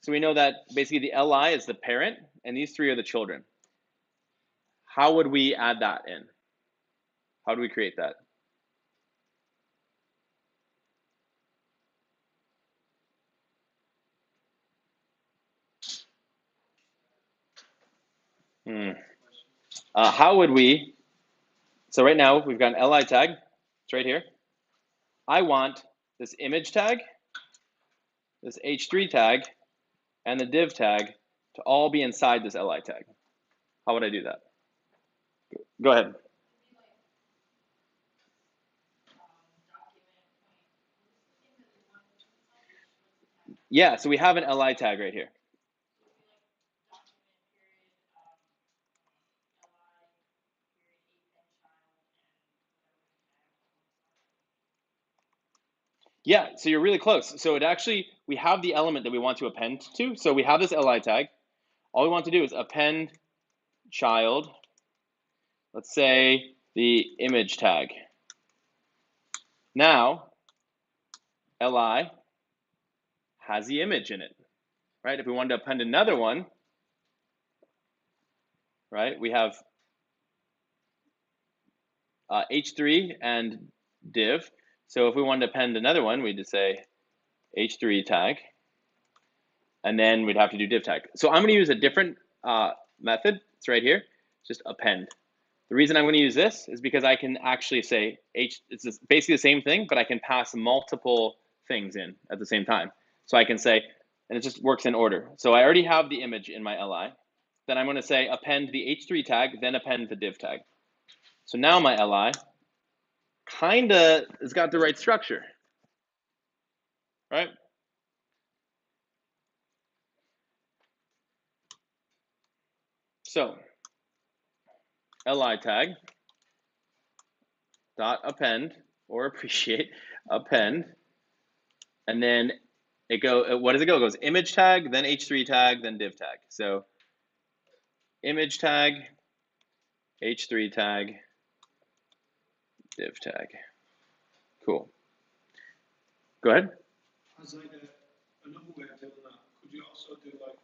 So we know that basically the li is the parent, and these three are the children. How would we add that in? How do we create that? How would we, so right now we've got an li tag, it's right here. I want this image tag, this h3 tag, and the div tag to all be inside this li tag. How would I do that? Go ahead. Yeah, so we have an li tag right here. Yeah, so you're really close. So it actually, we have the element that we want to append to. So we have this li tag. All we want to do is append child, let's say the image tag. Now, li has the image in it, right? If we wanted to append another one, right, we have h3 and div. So if we wanted to append another one, we'd just say h3 tag, and then we'd have to do div tag. So I'm going to use a different method. It's right here, just append. The reason I'm going to use this is because I can actually say it's basically the same thing, but I can pass multiple things in at the same time. So I can say, and it just works in order. So I already have the image in my li. Then I'm going to say append the h3 tag, then append the div tag. So now my li kind of has got the right structure, right? So li tag dot append or appreciate append, and then what does it go? It goes image tag, then h3 tag, then div tag. So image tag, h3 tag, div tag. Cool. Go ahead. As like another way of doing that, could you also do like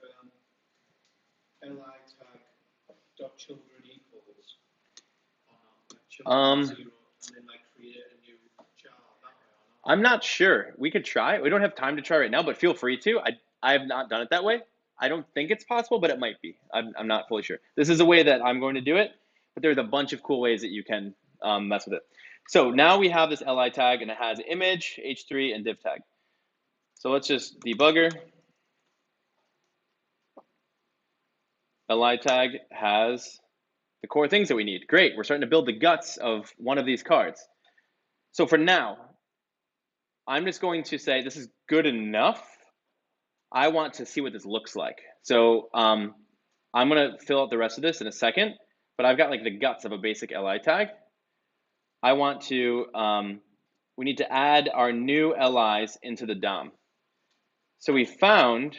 li tag dot children equals like children 0, and then like create a new child that way or not? I'm not sure. We could try. We don't have time to try right now, but feel free to. I have not done it that way. I don't think it's possible, but it might be. I'm not fully sure. This is a way that I'm going to do it, but there's a bunch of cool ways that you can mess with it. So now we have this li tag, and it has image, h3, and div tag. So let's just debugger. Li tag has the core things that we need. Great, we're starting to build the guts of one of these cards. So for now, I'm just going to say this is good enough. I want to see what this looks like. So I'm going to fill out the rest of this in a second, but I've got like the guts of a basic li tag. I want to, we need to add our new li's into the DOM. So we found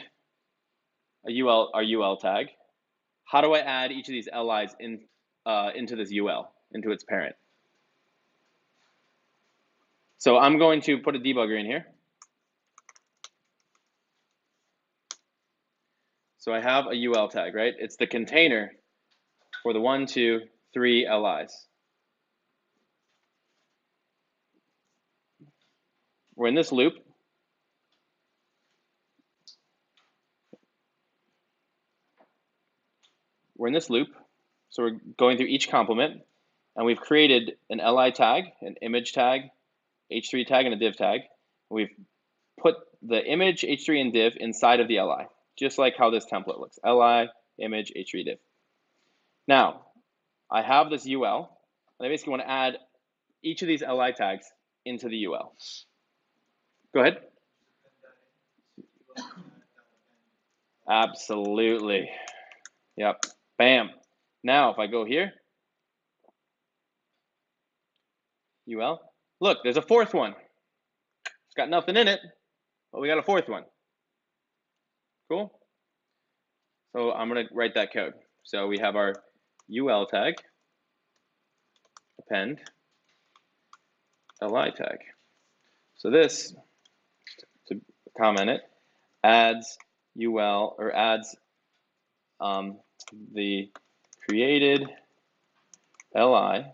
our ul tag. How do I add each of these li's into this ul, into its parent? So I'm going to put a debugger in here. So I have a ul tag, right? It's the container for the 1, 2, 3 li's. We're in this loop. So we're going through each complement, and we've created an li tag, an image tag, h3 tag, and a div tag. We've put the image, h3, and div inside of the li, just like how this template looks. Li, image, h3, div. Now, I have this ul, and I basically want to add each of these li tags into the ul. Go ahead. Absolutely. Yep. Bam. Now, if I go here, ul, look, there's a fourth one. It's got nothing in it, but we got a fourth one. Cool. So I'm going to write that code. So we have our ul tag, append, li tag. So this, to comment it, adds ul, or adds the created li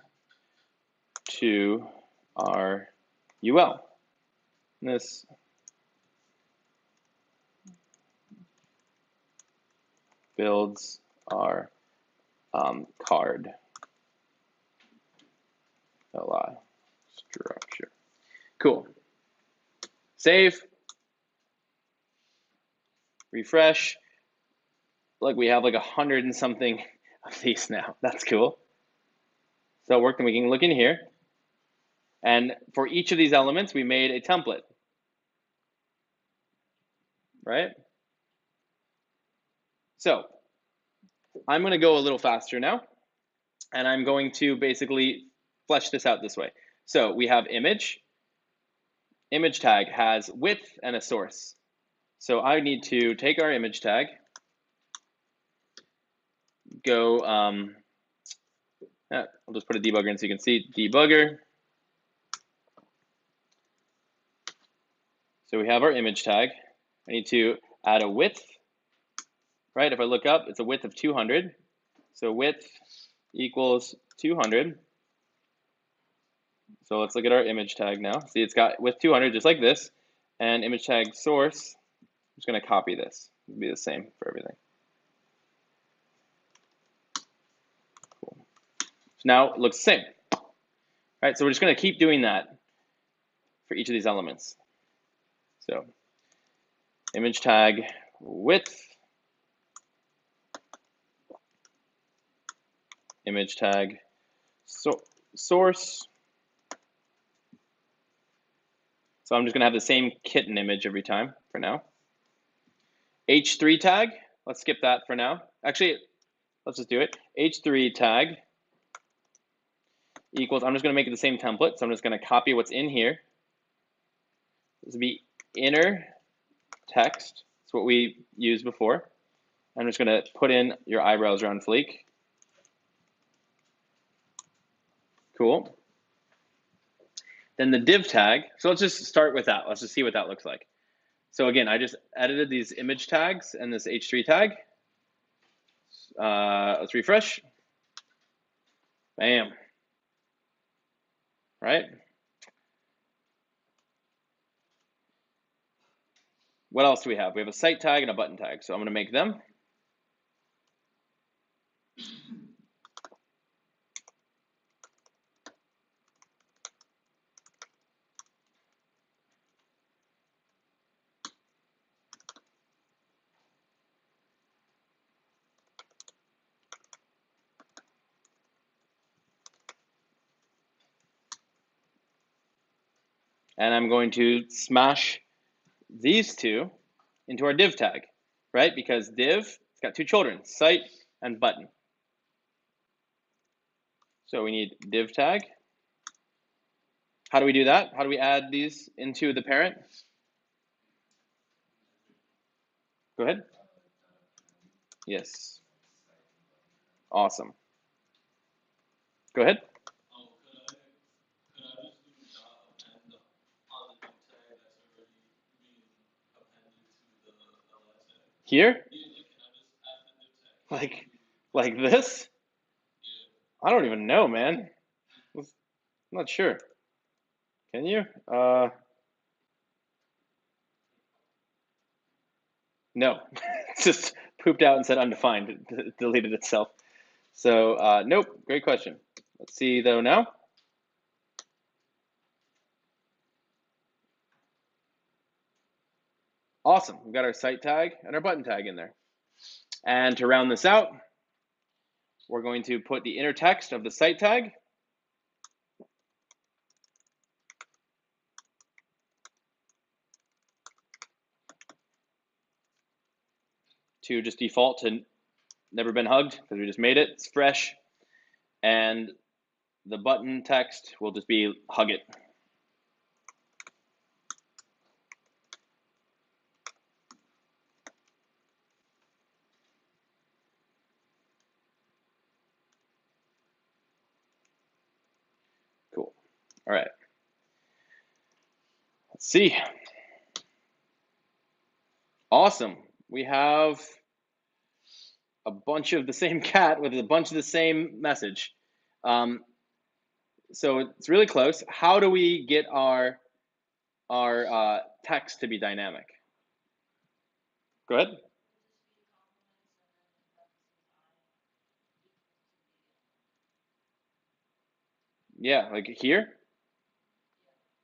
to our ul. This builds our card li structure. Cool. Save. Refresh. Look, we have like 100 and something of these now. That's cool. So it worked, and we can look in here. And for each of these elements, we made a template. right? So I'm going to go a little faster now, and I'm going to basically flesh this out this way. So we have image. Image tag has width and a source. So I need to take our image tag, go, I'll just put a debugger in so you can see debugger. So we have our image tag. I need to add a width, right? If I look up, it's a width of 200. So width equals 200. So let's look at our image tag now. See, it's got width 200 just like this, and image tag source. I'm just going to copy this. It'll be the same for everything. Cool. So now it looks the same. All right, so we're just going to keep doing that for each of these elements. So image tag width, image tag source. So I'm just going to have the same kitten image every time for now. H3 tag, let's skip that for now. Actually, let's just do it. H3 tag equals, I'm just going to make it the same template. So I'm just going to copy what's in here. This will be inner text. It's what we used before. I'm just going to put in your eyebrows are on fleek. Cool. Then the div tag. So let's just start with that. Let's just see what that looks like. So again, I just edited these image tags and this H3 tag. Let's refresh. Bam. Right? What else do we have? We have a site tag and a button tag. So I'm going to make them. And I'm going to smash these two into our div tag, right? Because div, it's got two children, site and button. So we need div tag. How do we do that? How do we add these into the parent? Go ahead. Yes. Awesome. Go ahead. Here? Like this? I don't even know, man. I'm not sure. Can you? No. It's just pooped out and said undefined. It deleted itself. So nope. Great question. Let's see though now. Awesome. We've got our site tag and our button tag in there. And to round this out, we're going to put the inner text of the site tag to just default to never been hugged because we just made it. It's fresh. And the button text will just be hug it. Cool. All right. Let's see. Awesome. We have a bunch of the same cat with a bunch of the same message. So it's really close. How do we get our text to be dynamic? Go ahead. Yeah, like here.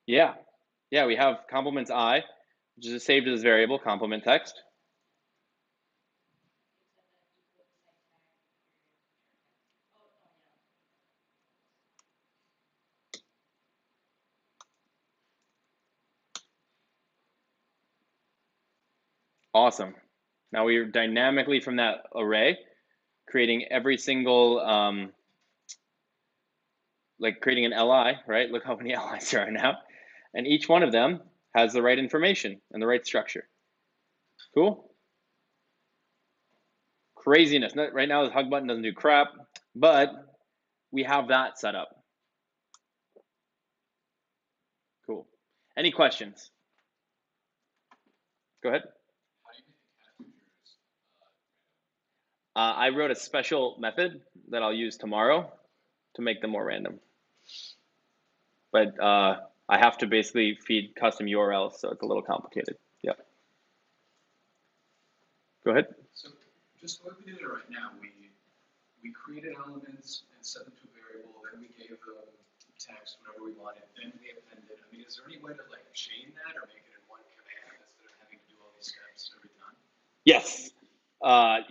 Yeah, yeah. We have complements I, which is saved as variable complement text. Awesome. Now we are dynamically from that array creating every single, like creating an LI, right? Look how many LIs there are now. And each one of them has the right information and the right structure. Cool? Craziness. Right now, the hug button doesn't do crap, but we have that set up. Cool. Any questions? Go ahead. How do you make the characters I wrote a special method that I'll use tomorrow to make them more random. But I have to basically feed custom URLs, so it's a little complicated. Yeah. Go ahead. So just the way we did it right now, we created elements and set them to a variable, then we gave them text, whatever we wanted, then we appended. I mean, is there any way to like chain that or make it in one command instead of having to do all these steps every time? Yes.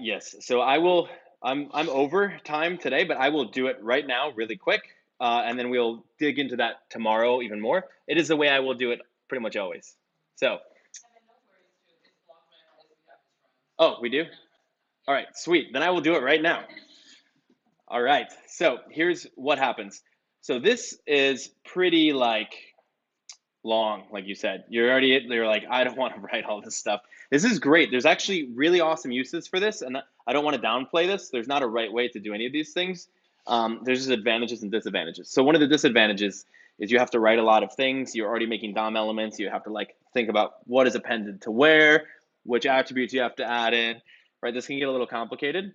Yes. So I will. I'm over time today, but I will do it right now, really quick, and then we'll dig into that tomorrow even more. It is the way I will do it pretty much always. So. Oh, we do? All right, sweet. Then I will do it right now. All right, so here's what happens. So this is pretty like long, like you said. You're like, I don't want to write all this stuff. This is great. There's actually really awesome uses for this, and I don't want to downplay this. There's not a right way to do any of these things. There's just advantages and disadvantages. So one of the disadvantages is you have to write a lot of things. You're already making DOM elements. You have to like think about what is appended to where, which attributes you have to add in, right? This can get a little complicated.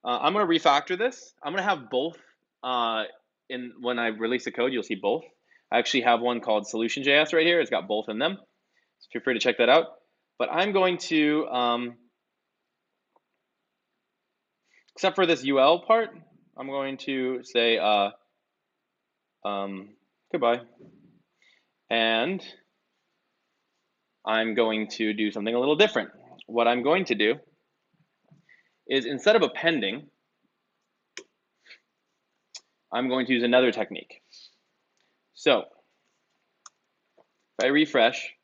I'm going to refactor this. I'm going to have both when I release the code, you'll see both. I actually have one called solution.js right here. It's got both in them. So feel free to check that out. But I'm going to, except for this UL part, I'm going to say goodbye. And I'm going to do something a little different. What I'm going to do is instead of appending, I'm going to use another technique. So if I refresh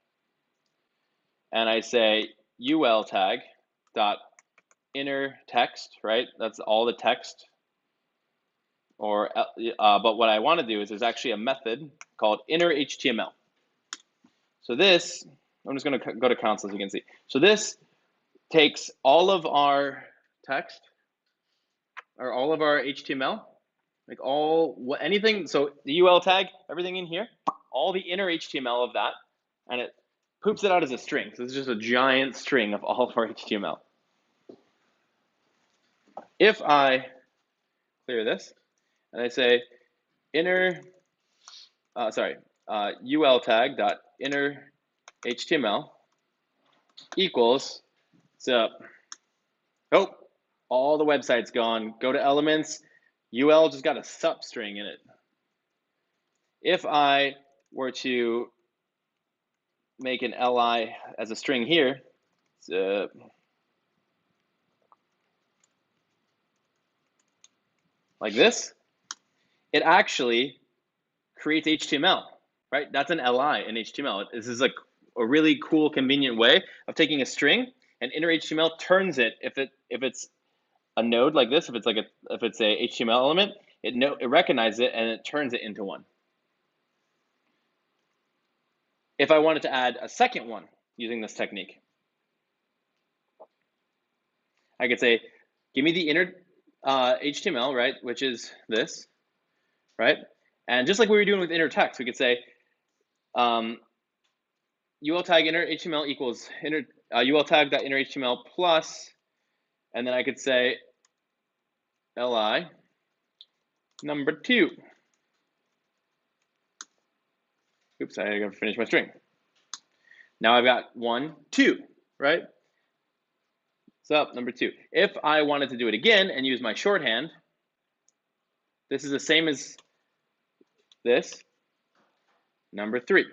and I say ul tag dot inner text, right? That's all the text. Or but what I want to do is there's actually a method called inner HTML. So this, I'm just going to go to console so you can see. So this takes all of our text or all of our HTML, like anything. So the UL tag, everything in here, all the inner HTML of that, and it poops it out as a string. So this is just a giant string of all of our HTML. If I clear this and I say inner, ul tag dot inner HTML equals, so, oh, all the website's gone. Go to elements, ul just got a substring in it. If I were to make an li as a string here, so, like this, it actually creates HTML, right? That's an li in HTML. This is like a really cool, convenient way of taking a string, and inner HTML turns it, if it's a node like this, if it's a HTML element, it recognizes it and it turns it into one. If I wanted to add a second one using this technique, I could say, give me the inner HTML, right, which is this, right? And just like we were doing with inner text, we could say ul tag inner HTML equals ul tag dot inner HTML plus, and then I could say li number 2. Oops, I gotta finish my string. Now I've got 1, 2, right? So number 2. If I wanted to do it again and use my shorthand, this is the same as this, number 3.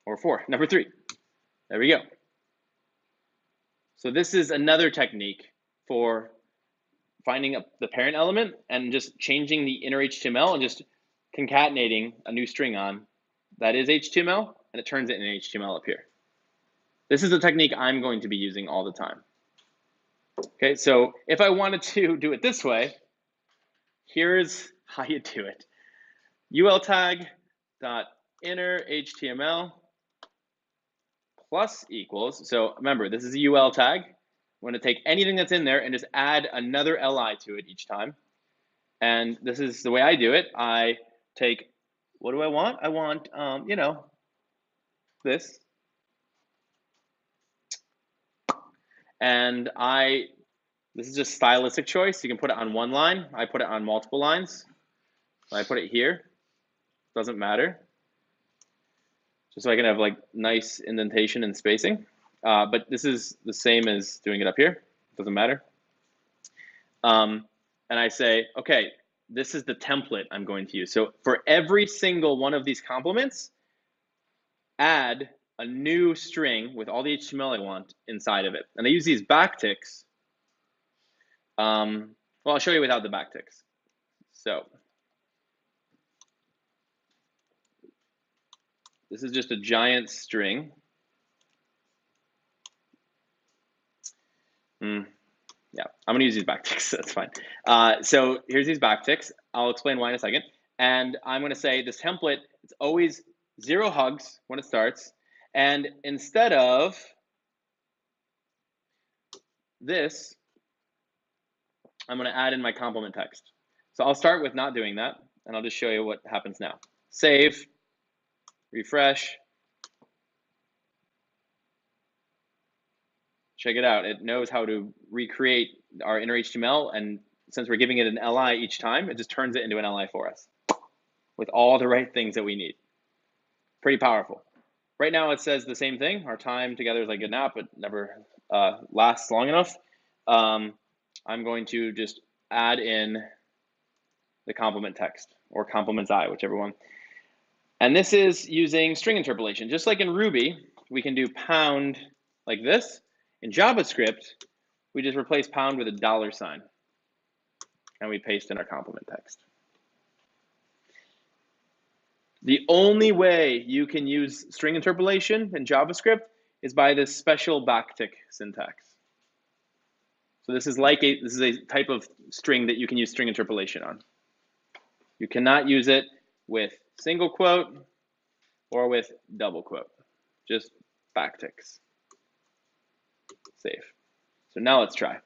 Or 4, number 3. There we go. So this is another technique for finding the parent element and just changing the inner HTML and just concatenating a new string on that is HTML, and it turns it into HTML up here. This is the technique I'm going to be using all the time. Okay, so if I wanted to do it this way, here's how you do it. ul tag dot inner HTML plus equals. So remember, this is a ul tag. I'm going to take anything that's in there and just add another li to it each time. And this is the way I do it. I take, what do I want? I want, you know, this. And this is just stylistic choice. You can put it on one line. I put it on multiple lines. I put it here. Doesn't matter. Just so I can have like nice indentation and spacing. But this is the same as doing it up here. Doesn't matter. And I say, okay, this is the template I'm going to use. So for every single one of these complements, add a new string with all the HTML I want inside of it. And I use these backticks. Well, I'll show you without the backticks. So this is just a giant string. Yeah, I'm gonna use these backticks, that's fine. So here's these backticks. I'll explain why in a second. And I'm gonna say this template, it's always 0 hugs when it starts. And instead of this, I'm gonna add in my complement text. So I'll start with not doing that, and I'll just show you what happens now. Save, refresh. Check it out. It knows how to recreate our inner HTML, and since we're giving it an li each time, it just turns it into an li for us with all the right things that we need. Pretty powerful. Right now it says the same thing. Our time together is like a nap. It never lasts long enough. I'm going to just add in the complement text or complements I, whichever one. And this is using string interpolation. Just like in Ruby, we can do pound like this. In JavaScript, we just replace pound with a $, and we paste in our complement text. The only way you can use string interpolation in JavaScript is by this special backtick syntax. So this is a type of string that you can use string interpolation on. You cannot use it with single quote or with double quote, just backticks. Save. So now let's try.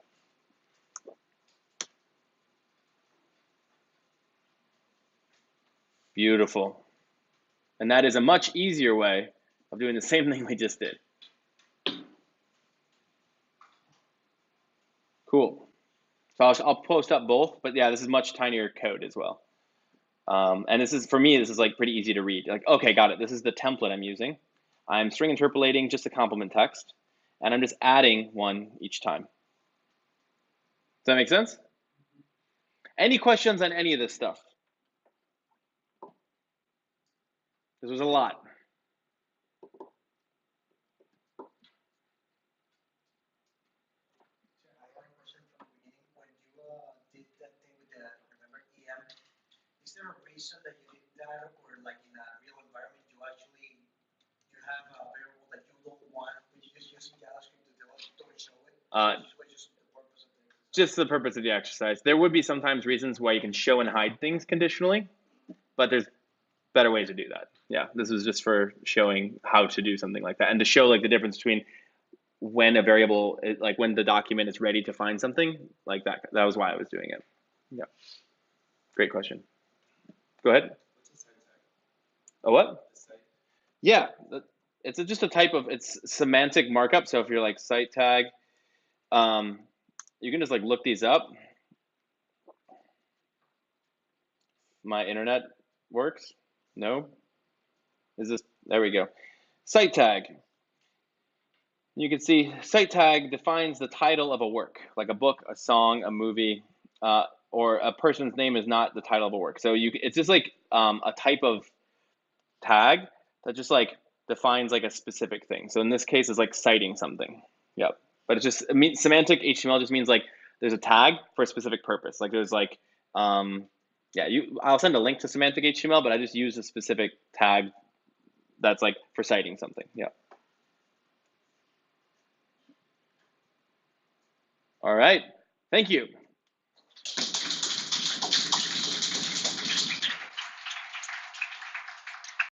Beautiful. And that is a much easier way of doing the same thing we just did. Cool. So I'll post up both, but yeah, this is much tinier code as well. And this is, for me, this is like pretty easy to read. Like, okay, got it. This is the template I'm using. I'm string interpolating just a complement text, and I'm just adding one each time. Does that make sense? Any questions on any of this stuff? This was a lot. Is there a reason that you did that, or like in a real environment you have a variable that you don't want, but you just using JavaScript to don't show it? Just the purpose of the exercise. There would be sometimes reasons why you can show and hide things conditionally, but there's better ways to do that. Yeah, this is just for showing how to do something like that, and to show like the difference between when a variable, like when the document is ready to find something like that. That was why I was doing it. Yeah, great question. Go ahead. A what? Yeah, it's just a type of, it's semantic markup. So if you're like site tag, you can just like look these up. My internet works? No? Is this, there we go. Site tag. You can see site tag defines the title of a work, like a book, a song, a movie, or a person's name is not the title of a work. So it's just like a type of tag that just like defines like a specific thing. So in this case, it's like citing something. Yep. But it's just, semantic HTML just means like there's a tag for a specific purpose. Like there's like, yeah, I'll send a link to semantic HTML, but I just use a specific tag that's like for citing something. Yeah. All right. Thank you.